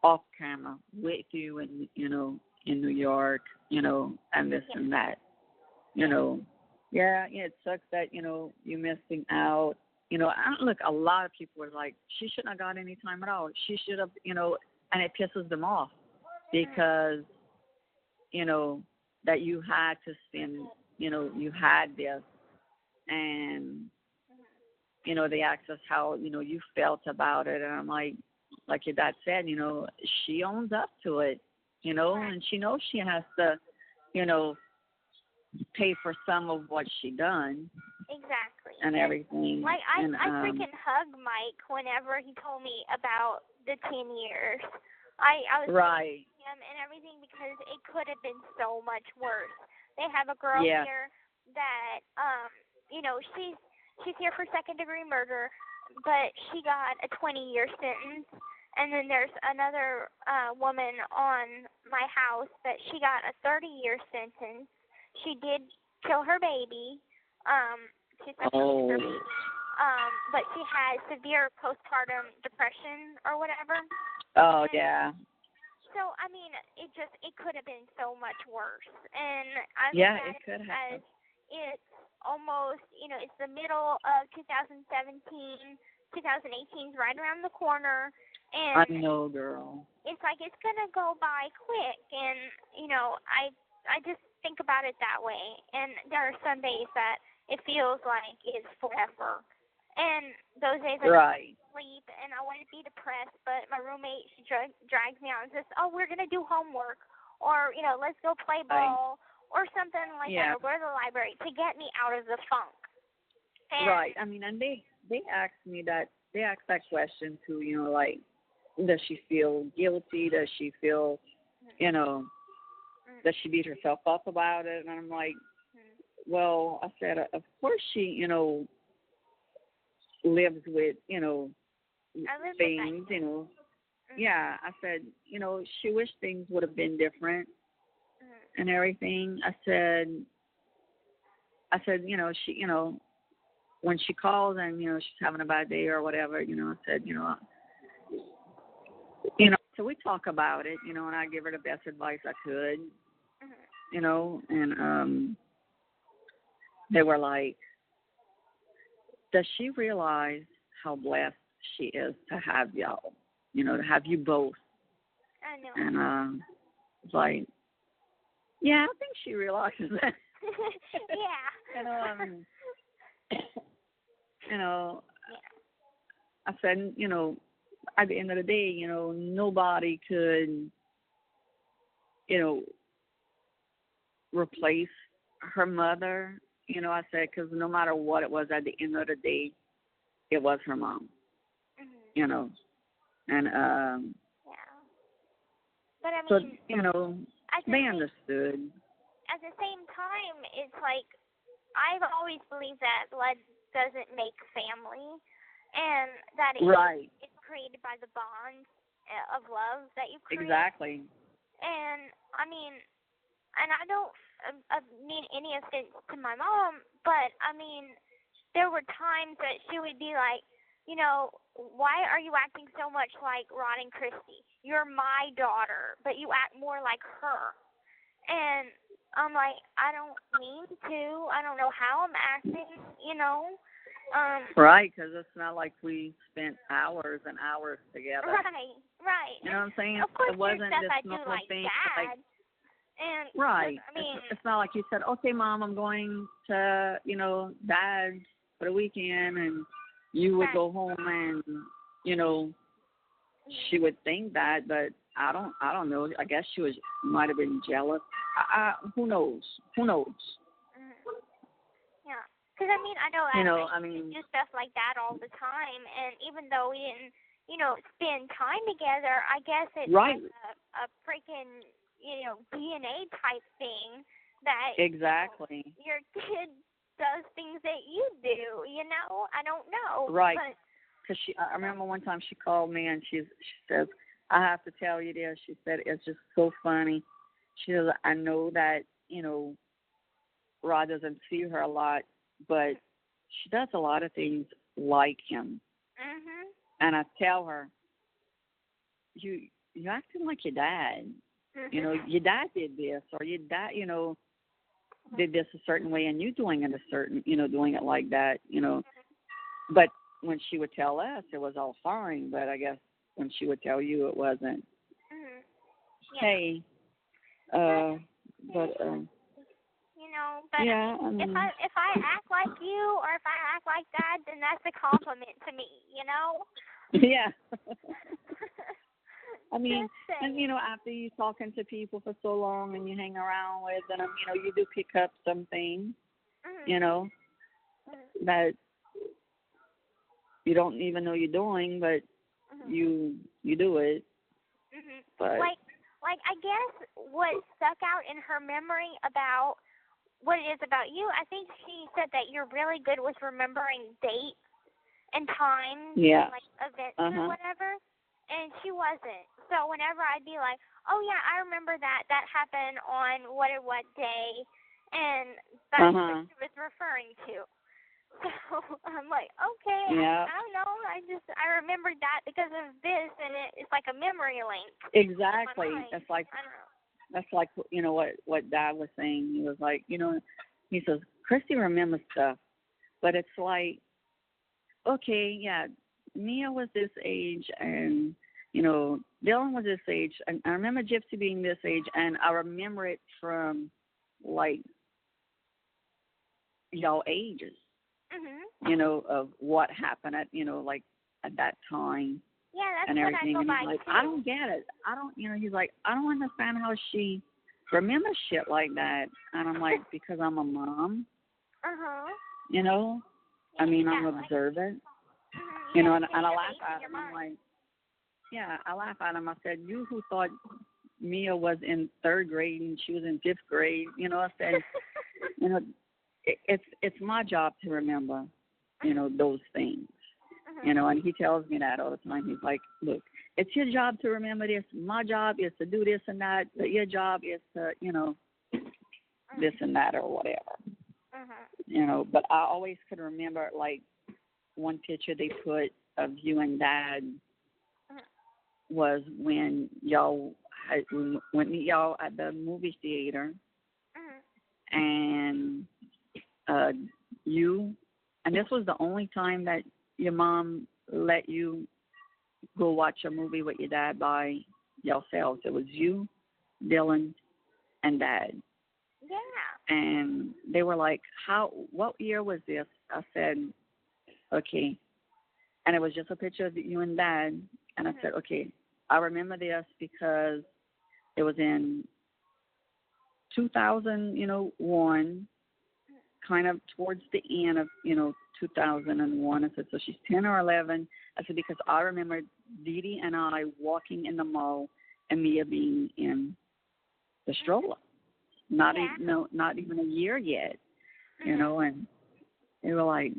off camera with you, and in New York, and this and that, Yeah, it sucks that you missing out. Look, a lot of people were like, she shouldn't have got any time at all. She should have, and it pisses them off because, that you had to spend, you had this, and, they asked us how, you felt about it. And I'm like your dad said, she owns up to it, and she knows she has to, pay for some of what she done. Exactly. And everything. Like, I freaking hugged Mike whenever he told me about the 10 years. I was right. him and everything, because it could have been so much worse. They have a girl here that, she's here for second-degree murder, but she got a 20-year sentence. And then there's another woman on my house that she got a 30-year sentence. She did kill her baby. She said her baby. But she has severe postpartum depression or whatever. Oh, yeah. So, it could have been so much worse. And it could have. It's almost, it's the middle of 2017. 2018 is right around the corner. And I know, girl. It's like it's going to go by quick. And, I just think about it that way. And there are some days that it feels like it's forever. And those days I don't sleep, and I want to be depressed, but my roommate, she drags me out and says, oh, we're going to do homework, or, let's go play ball, or something like that, or go to the library to get me out of the funk. And, and they asked me that, they asked that question too, like, does she feel guilty? Does she feel, does she beat herself up about it? And I'm like, well, I said, of course she, lives with, things, Yeah, I said, she wished things would have been different and everything. I said, she, when she calls and, she's having a bad day or whatever, I said, so we talk about it, and I give her the best advice I could, and they were like, does she realize how blessed she is to have y'all, to have you both? I know. And it's like, yeah, I think she realizes that. Yeah. I said, at the end of the day, nobody could, replace her mother. I said, because no matter what it was, at the end of the day, it was her mom. Mhm. And Yeah. But I so mean, they understood. at the same time, it's like I've always believed that blood doesn't make family, and that it's created by the bond of love that you create. Exactly. And I mean, and I don't mean any offense to my mom, but I mean, there were times that she would be like, why are you acting so much like Ron and Kristy? You're my daughter, but you act more like her. And I'm like, I don't mean to. I don't know how I'm acting, Right, because it's not like we spent hours and hours together. Right. You know what I'm saying? Of course, it wasn't there's stuff this I do normal like thing. Dad. And Right. I mean, it's not like you said, okay, Mom, I'm going to, Dad for the weekend, and you would go home, and, she would think that, but I don't know. I guess she might have been jealous. Who knows? Yeah. Because, I mean, I know we do stuff like that all the time, and even though we didn't, spend time together, I guess it's like a freaking, DNA type thing that exactly your kid does things that you do, I don't know. Right. But, because I remember one time she called me, and she says, I have to tell you this. She said, it's just so funny. She says, I know that, Rod doesn't see her a lot, but she does a lot of things like him. Mhm. And I tell her, you acting like your dad. Mhm. Your dad did this, or your dad, did this a certain way, and you doing it a certain, doing it like that, But when she would tell us, it was all fine. But I guess when she would tell you, it wasn't. Mhm. Yeah. Hey, but but yeah, if I act like you, or if I act like Dad, then that's a compliment to me, Yeah. I mean, and after you talking to people for so long and you hang around with them, you do pick up some things, that you don't even know you're doing, but you do it. Mhm. But like I guess what stuck out in her memory about what it is about you, I think she said that you're really good with remembering dates and times, and, like, events or whatever, and she wasn't. So whenever I'd be like, oh yeah, I remember that happened on what day, and that's what she was referring to. So I'm like, okay, I don't know, I remembered that because of this, and it's like a memory link. Exactly. That's like, I don't know. That's like, what Dad was saying. He was like, he says, Kristy remembers stuff, but it's like, okay, yeah, Mia was this age, and, Dylan was this age, and I remember Gypsy being this age, and I remember it from, like, y'all ages, of what happened at, like, at that time. Yeah, that's and everything. what I go and he's like, by, too. I don't get it. He's like, I don't understand how she remembers shit like that. And I'm like, because I'm a mom. I mean, I'm observant. And I laugh at him. I'm like, yeah, I laugh at him. I said, you who thought Mia was in 3rd grade and she was in 5th grade, I said, it's my job to remember, those things. And he tells me that all the time. He's like, look, it's your job to remember this. My job is to do this and that. But your job is to, this and that or whatever. But I always could remember, like, one picture they put of you and Dad was when y'all at the movie theater. And and this was the only time that your mom let you go watch a movie with your dad by yourselves. It was you, Dylan, and Dad. Yeah. And they were like, what year was this? I said, okay. And it was just a picture of you and Dad. And I said, okay, I remember this because it was in 2001, kind of towards the end of, 2001. I said, so she's 10 or 11. I said, because I remember DeeDee and I walking in the mall and Mia being in the stroller. Not even a year yet, and they were like,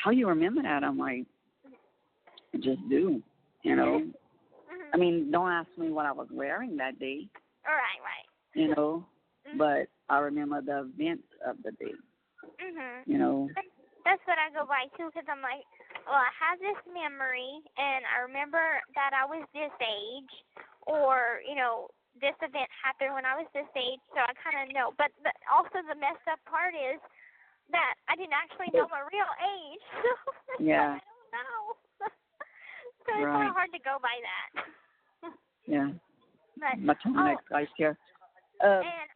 how you remember that? I'm like, I just do, I mean, don't ask me what I was wearing that day. Right. But I remember the events of the day. That's what I go by too, because I'm like, well, I have this memory, and I remember that I was this age, or this event happened when I was this age, so I kind of know. But also the messed up part is that I didn't actually know my real age. Yeah. So I don't know. So it's kind of hard to go by that. Yeah. But, my next guy's here. go ahead.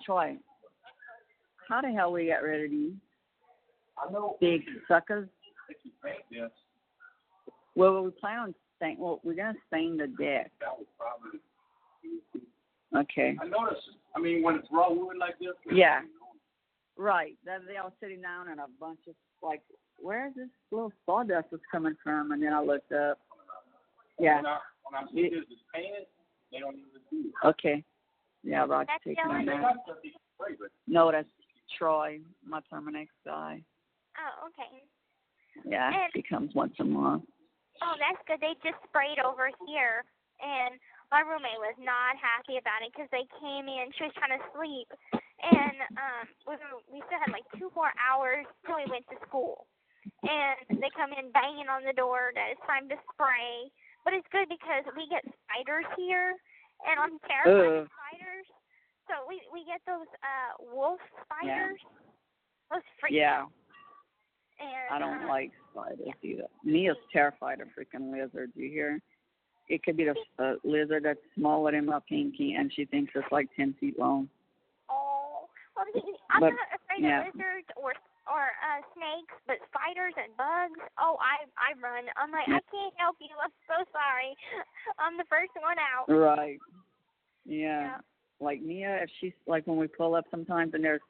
Troy, how the hell we get rid of these big suckers? Yes. Well, we plan on stain. Well, we're gonna stain the deck. That would probably. Okay. I noticed. I mean, when it's raw wood like this. Yeah. Right. They all sitting down in a bunch of like, where is this little sawdust that's coming from? And then I looked up. Yeah. When I see this is painted, they don't even do it. Okay. Yeah, Roger's taking it down. No, that's Troy, my Terminex guy. Oh, okay. Yeah, he comes once a month. Oh, that's good. They just sprayed over here, and my roommate was not happy about it because they came in. She was trying to sleep, and we still had like 2 more hours till we went to school. And they come in banging on the door that it's time to spray. But it's good because we get spiders here, and I'm terrified of spiders. So we get those wolf spiders. Yeah. Those freak out. And, I don't like spiders either. Mia's terrified of freaking lizards. You hear? It could be a lizard that's smaller than my pinky, and she thinks it's like 10 feet long. Oh, well, I'm not afraid of lizards or snakes, but spiders and bugs. Oh, I run. I'm like, I can't help you. I'm so sorry. I'm the first one out. Right. Yeah. Like Mia, if she's like when we pull up sometimes and there's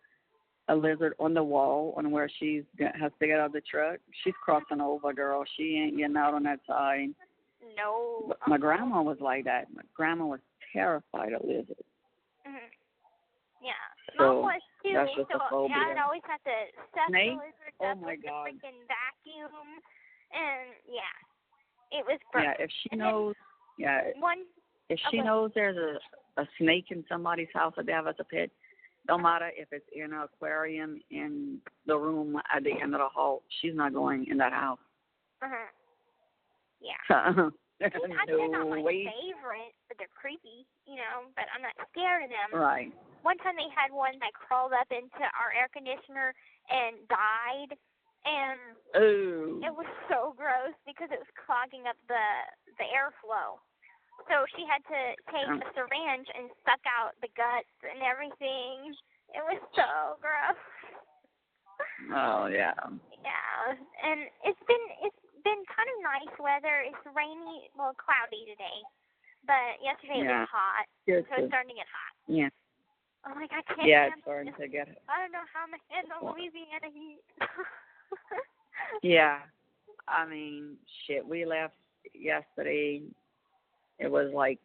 a lizard on the wall on where she has to get out of the truck, she's crossing over, girl. She ain't getting out on that side. No. But my grandma was like that. My grandma was terrified of lizards. Mm-hmm. Yeah. So Mom was too. that's just a phobia. I'd always have to suck the lizards up with the God. freaking vacuum, and it was gross. Yeah, if she knows, if she knows there's a snake in somebody's house that they have as a pet, don't matter if it's in an aquarium in the room at the end of the hall, she's not going in that house. Yeah. They're not my favorite, but they're creepy, but I'm not scared of them. Right. One time they had one that crawled up into our air conditioner and died, and it was so gross because it was clogging up the airflow. So she had to take a syringe and suck out the guts and everything. It was so gross. Oh, yeah. Yeah, and it's been kind of nice weather. It's rainy, cloudy today, but yesterday it was hot. So it's starting to get hot. Yeah. I'm like, I can't. Yeah, it's starting to get. I don't know how I'm gonna handle Louisiana heat. Yeah, I mean, shit. We left yesterday. It was like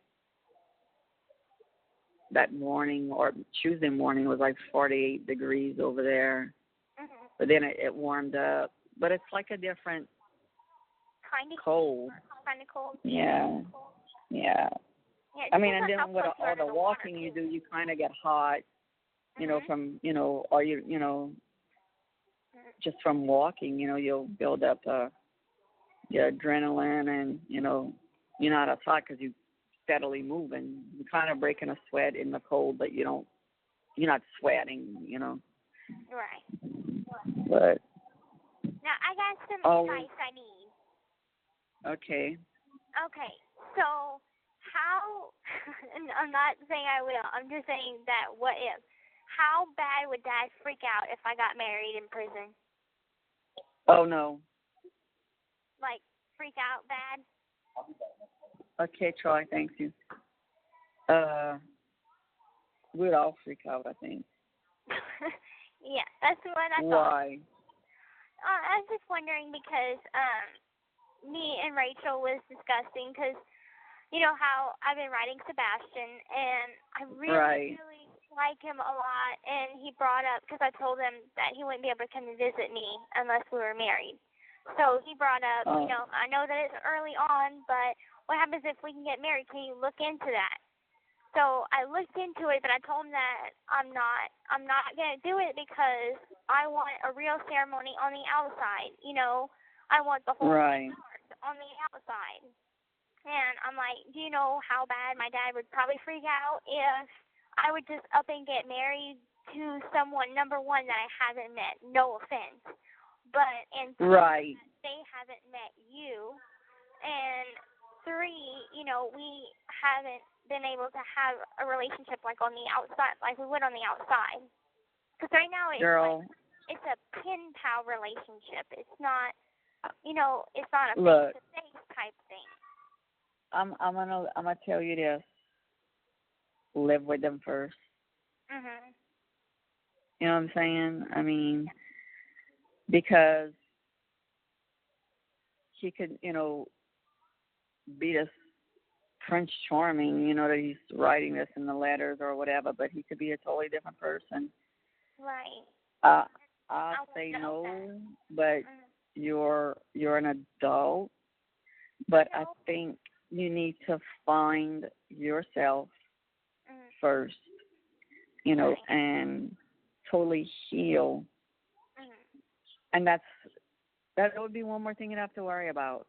that morning or Tuesday morning was like 48 degrees over there. Mm-hmm. But then it warmed up. But it's like a different kind of cold. Kind of cold. Yeah. Yeah. I mean, and then with all the walking you do, you kind of get hot, from, or just from walking, you'll build up your adrenaline and, you're not as hot because you're steadily moving. You're kind of breaking a sweat in the cold, but you're not sweating, Right. But. Now, I got some advice I need. Okay. Okay, so how, and I'm not saying I will, I'm just saying that what if, how bad would Dad freak out if I got married in prison? Oh, no. Like, freak out bad? Okay, Troy, thank you. we'd all freak out, I think. Yeah, that's what I thought. Why? I was just wondering because me and Rachel was discussing because you know how I've been writing Sebastian, and I really like him a lot, and he brought up, because I told him that he wouldn't be able to come and visit me unless we were married. So he brought up, you know, I know that it's early on, but what happens if we can get married? Can you look into that? So I looked into it, but I told him that I'm not going to do it because I want a real ceremony on the outside. You know, I want the whole thing on the outside. And I'm like, do you know how bad my dad would probably freak out if I would just up and get married to someone, number one, that I haven't met, no offense, but, and three, they haven't met you, and three, you know, we haven't been able to have a relationship like on the outside, like we would on the outside. Because right now it's like, it's a pen pal relationship. It's not, you know, it's not a face-to-face type thing. I'm gonna tell you this. Live with them first. Mhm. You know what I'm saying? I mean, because he could, you know, be this Prince Charming, you know, that he's writing this in the letters or whatever, but he could be a totally different person. Right. I'll say no, but you're an adult. But I think you need to find yourself first, you know, and totally heal. And that would be one more thing you'd have to worry about.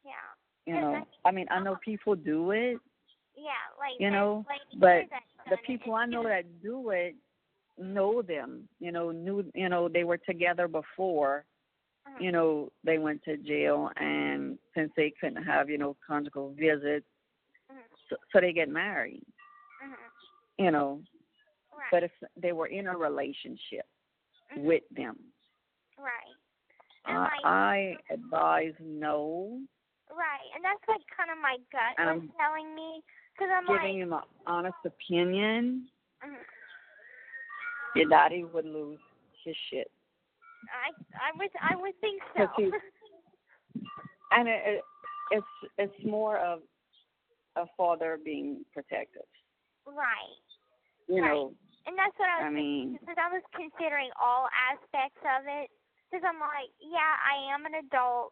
Yeah. You know, I mean, I know people do it. Yeah, like, you know, but the people I know that do it know them. You know, they were together before. You know, they went to jail, and since they couldn't have, you know, conjugal visits, so they get married. You know, but if they were in a relationship with them, I advise no. Right, and that's like kind of my gut was telling me, because I'm giving you my honest opinion. Your daddy would lose his shit. I would think so. And it's more of a father being protective. Right. You know. And that's what I was thinking, because I was considering all aspects of it. Because I'm like, yeah, I am an adult.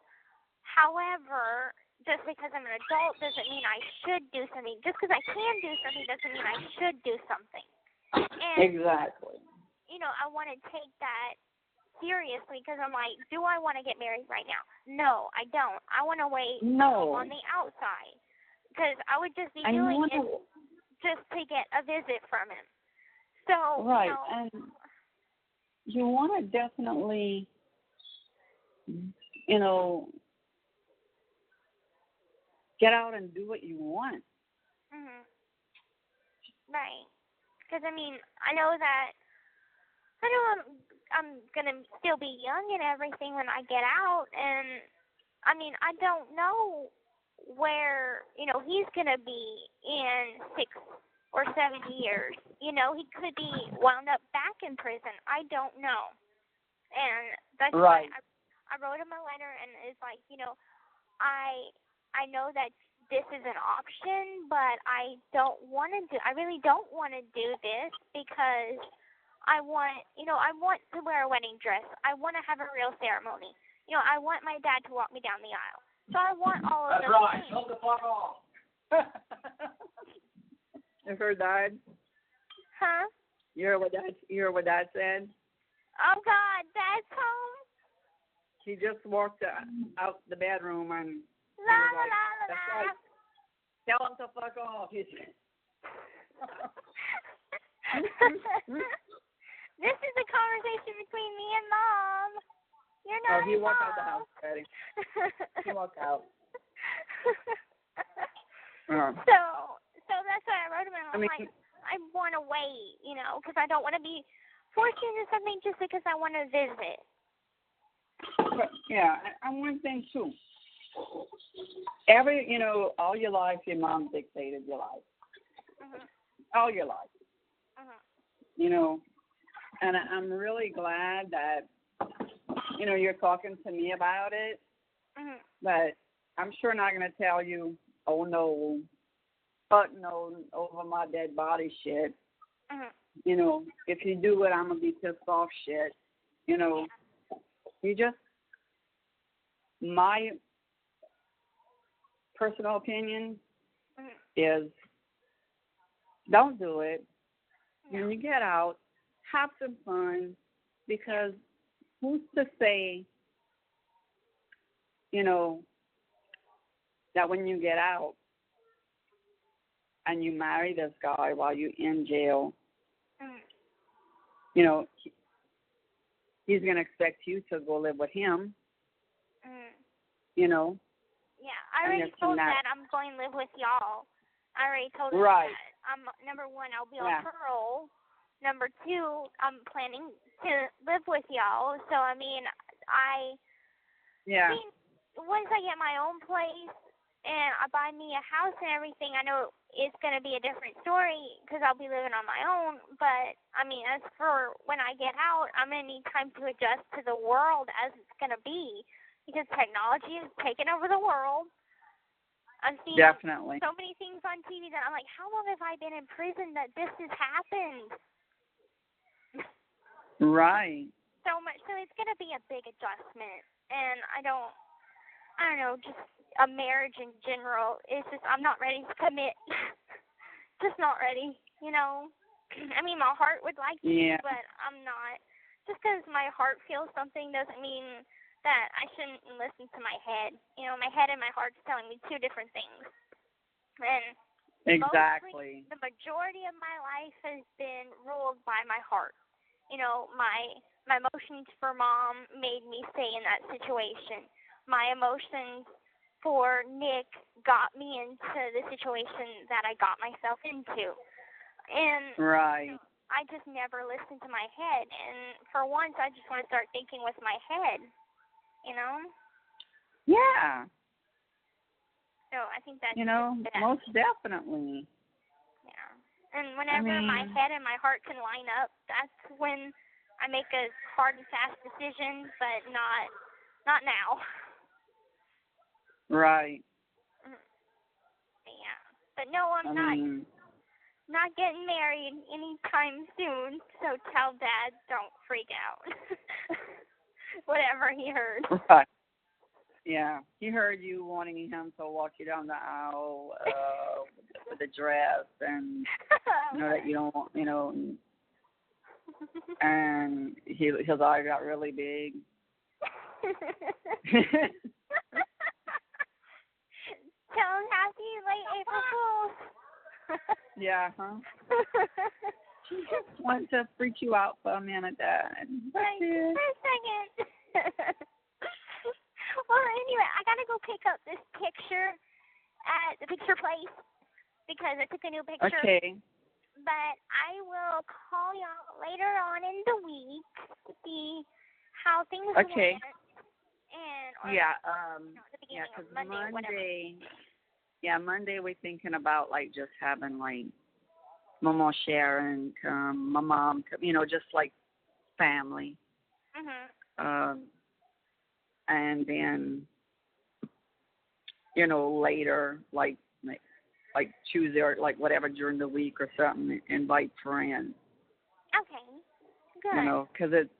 However, just because I'm an adult doesn't mean I should do something. Just because I can do something doesn't mean I should do something. And, exactly. You know, I want to take that seriously, because I'm like, do I want to get married right now? No, I don't. I want to wait on the outside, because I would just be doing it just to get a visit from him. So, right, you know, and you want to definitely, you know, get out and do what you want. Right. Because, I mean, I know I'm going to still be young and everything when I get out. And, I mean, I don't know where, you know, he's going to be in 6 or 7 years. You know, he could be wound up back in prison. I don't know. And that's why I wrote him a letter, and it's like, you know, I know that this is an option, but I really don't want to do this, because I want to wear a wedding dress. I want to have a real ceremony. You know, I want my dad to walk me down the aisle. So I want all of those things. Shut the fuck off. You heard that? Huh? You heard what Dad said? Oh, God, Dad's home? He just walked out the bedroom and la, la, la, la, that's right. Tell him to fuck off, he said. This is a conversation between me and Mom. You're not he walked out the house, Daddy. He walked out. So that's why I wrote him, and I'm like, I want to wait, you know, because I don't want to be forced into something just because I want to visit. But, yeah, and one thing, too. You know, all your life, your mom dictated your life. all your life. Mm-hmm. You know, and I'm really glad that, you know, you're talking to me about it. Mm-hmm. But I'm sure not going to tell you, oh no, fuck no, over my dead body shit. Mm-hmm. You know, if you do it, I'm going to be pissed off shit. You know, you just, my personal opinion is don't do it. When you get out, have some fun, because who's to say, you know, that when you get out and you marry this guy while you're in jail, you know, he's going to expect you to go live with him, you know. Yeah, I already told Dad I'm going to live with y'all. I already told him right. that. Number one, I'll be on parole. Number two, I'm planning to live with y'all. So, I mean, I mean, once I get my own place and I buy me a house and everything, I know it's going to be a different story because I'll be living on my own. But, I mean, as for when I get out, I'm going to need time to adjust to the world as it's going to be, because technology is taking over the world. I've seen so many things on TV that I'm like, how long have I been in prison that this has happened? Right. So much. So it's going to be a big adjustment. And I don't know, just a marriage in general. It's just, I'm not ready to commit. Just not ready, you know. I mean, my heart would like to, but I'm not. Just because my heart feels something doesn't mean that I shouldn't listen to my head. You know, my head and my heart's telling me two different things. And mostly, the majority of my life has been ruled by my heart. You know, my emotions for Mom made me stay in that situation. My emotions for Nick got me into the situation that I got myself into. And I just never listened to my head. And for once, I just want to start thinking with my head. You know? Yeah. So I think that's, you know, most definitely. Yeah. And whenever my head and my heart can line up, that's when I make a hard and fast decision, but not now. Right. Yeah. But no, I'm not getting married anytime soon, so tell Dad don't freak out. Whatever he heard. Right. Yeah. He heard you wanting him to walk you down the aisle with a dress, and you know that you don't want, you know, and his eye got really big. Tell him happy late April Fools. Yeah, huh? She just wanted to freak you out for a minute, Dad. Like, for a second. Well, anyway, I gotta go pick up this picture at the picture place because I took a new picture. Okay. But I will call y'all later on in the week to see how things went. And because Monday we're thinking about like just having like Mama Sharon come, my mom come, you know, just like family. And then, you know, later, like Tuesday or like whatever during the week or something, invite friends. Okay, good. You know, because it's,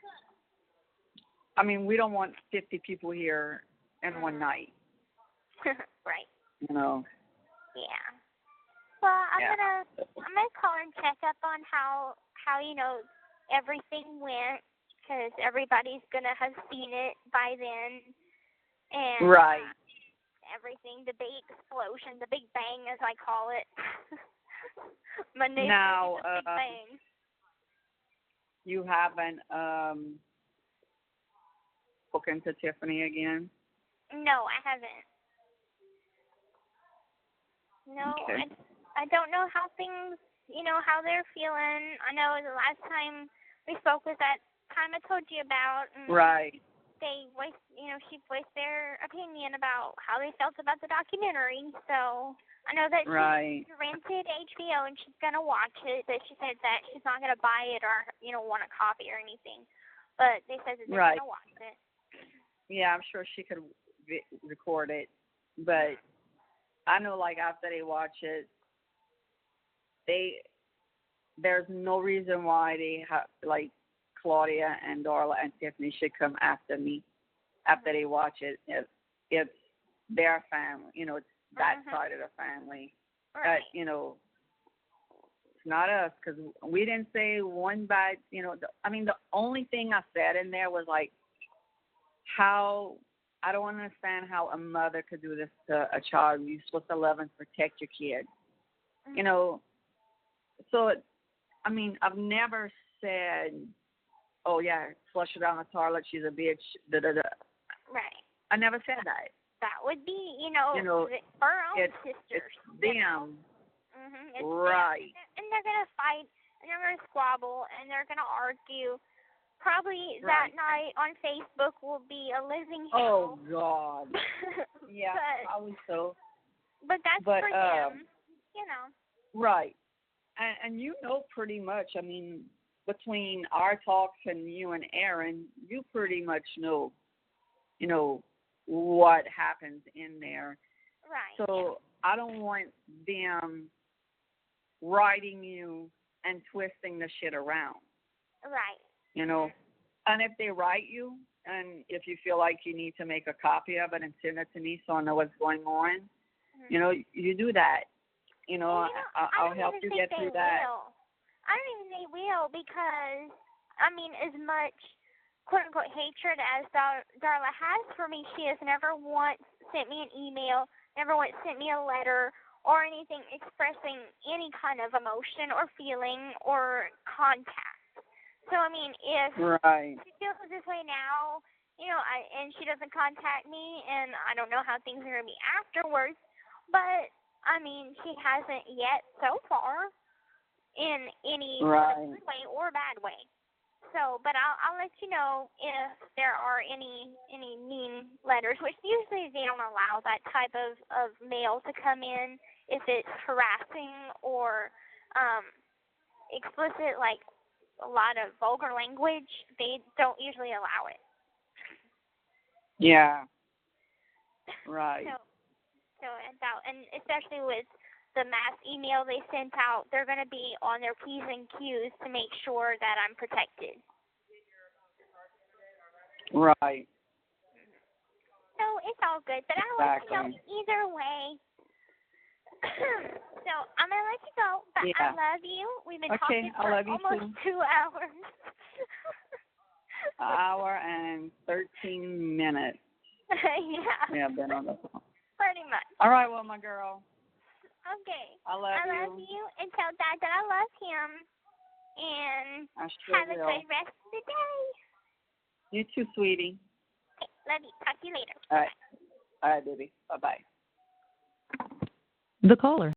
I mean, we don't want 50 people here in one night. Right. You know. Yeah. Well, I'm gonna call and check up on how you know everything went, because everybody's gonna have seen it by then, and everything, the big explosion, the big bang as I call it. Monday now, the big bang. You haven't spoken to Tiffany again? No, I haven't. No, okay. I don't know how things, you know, how they're feeling. I know the last time we spoke was that time I told you about. And, she voiced their opinion about how they felt about the documentary. So I know that she rented HBO and she's gonna watch it, but she said that she's not gonna buy it or want a copy or anything. But they said that they're gonna watch it. Yeah, I'm sure she could record it, but I know like after they watch it, there's no reason why they like Claudia and Darla and Tiffany should come after me after they watch it. It's their family, it's that side of the family. Right. It's not us, because we didn't say one bad. The only thing I said in there was like how I don't understand how a mother could do this to a child. You're supposed to love and protect your kid. So, I've never said, oh, yeah, flush her down the toilet, she's a bitch, da-da-da. Right. I never said that. That would be, her own sisters. It's them. It's right. Them. And they're going to fight, and they're going to squabble, and they're going to argue. Probably that night on Facebook will be a living hell. Oh, God. Yeah, probably so. But that's for them, Right. And pretty much, between our talks and you and Aaron, you pretty much know, what happens in there. Right. So I don't want them writing you and twisting the shit around. Right. And if they write you, and if you feel like you need to make a copy of it and send it to me so I know what's going on, you do that. I'll help you get through that. I don't even think they will because, as much quote-unquote hatred as Darla has for me, she has never once sent me an email, never once sent me a letter or anything expressing any kind of emotion or feeling or contact. So, if she feels this way now, and she doesn't contact me, and I don't know how things are going to be afterwards, but, she hasn't yet so far in any good way or bad way. So, but I'll let you know if there are any mean letters, which usually they don't allow that type of mail to come in if it's harassing or explicit, like a lot of vulgar language. They don't usually allow it. Yeah. Right. And especially with the mass email they sent out, they're going to be on their P's and Q's to make sure that I'm protected. Right. So it's all good, but I'll let you know either way. So I'm going to let you go, but I love you. We've been talking for almost 2 hours. An hour and 13 minutes. Yeah. We have been on the phone. Pretty much. All right, well, my girl. Okay. I love you. And tell Dad that I love him. And have a good rest of the day. You too, sweetie. Okay, love you. Talk to you later. All right. All right, baby. Bye-bye. The caller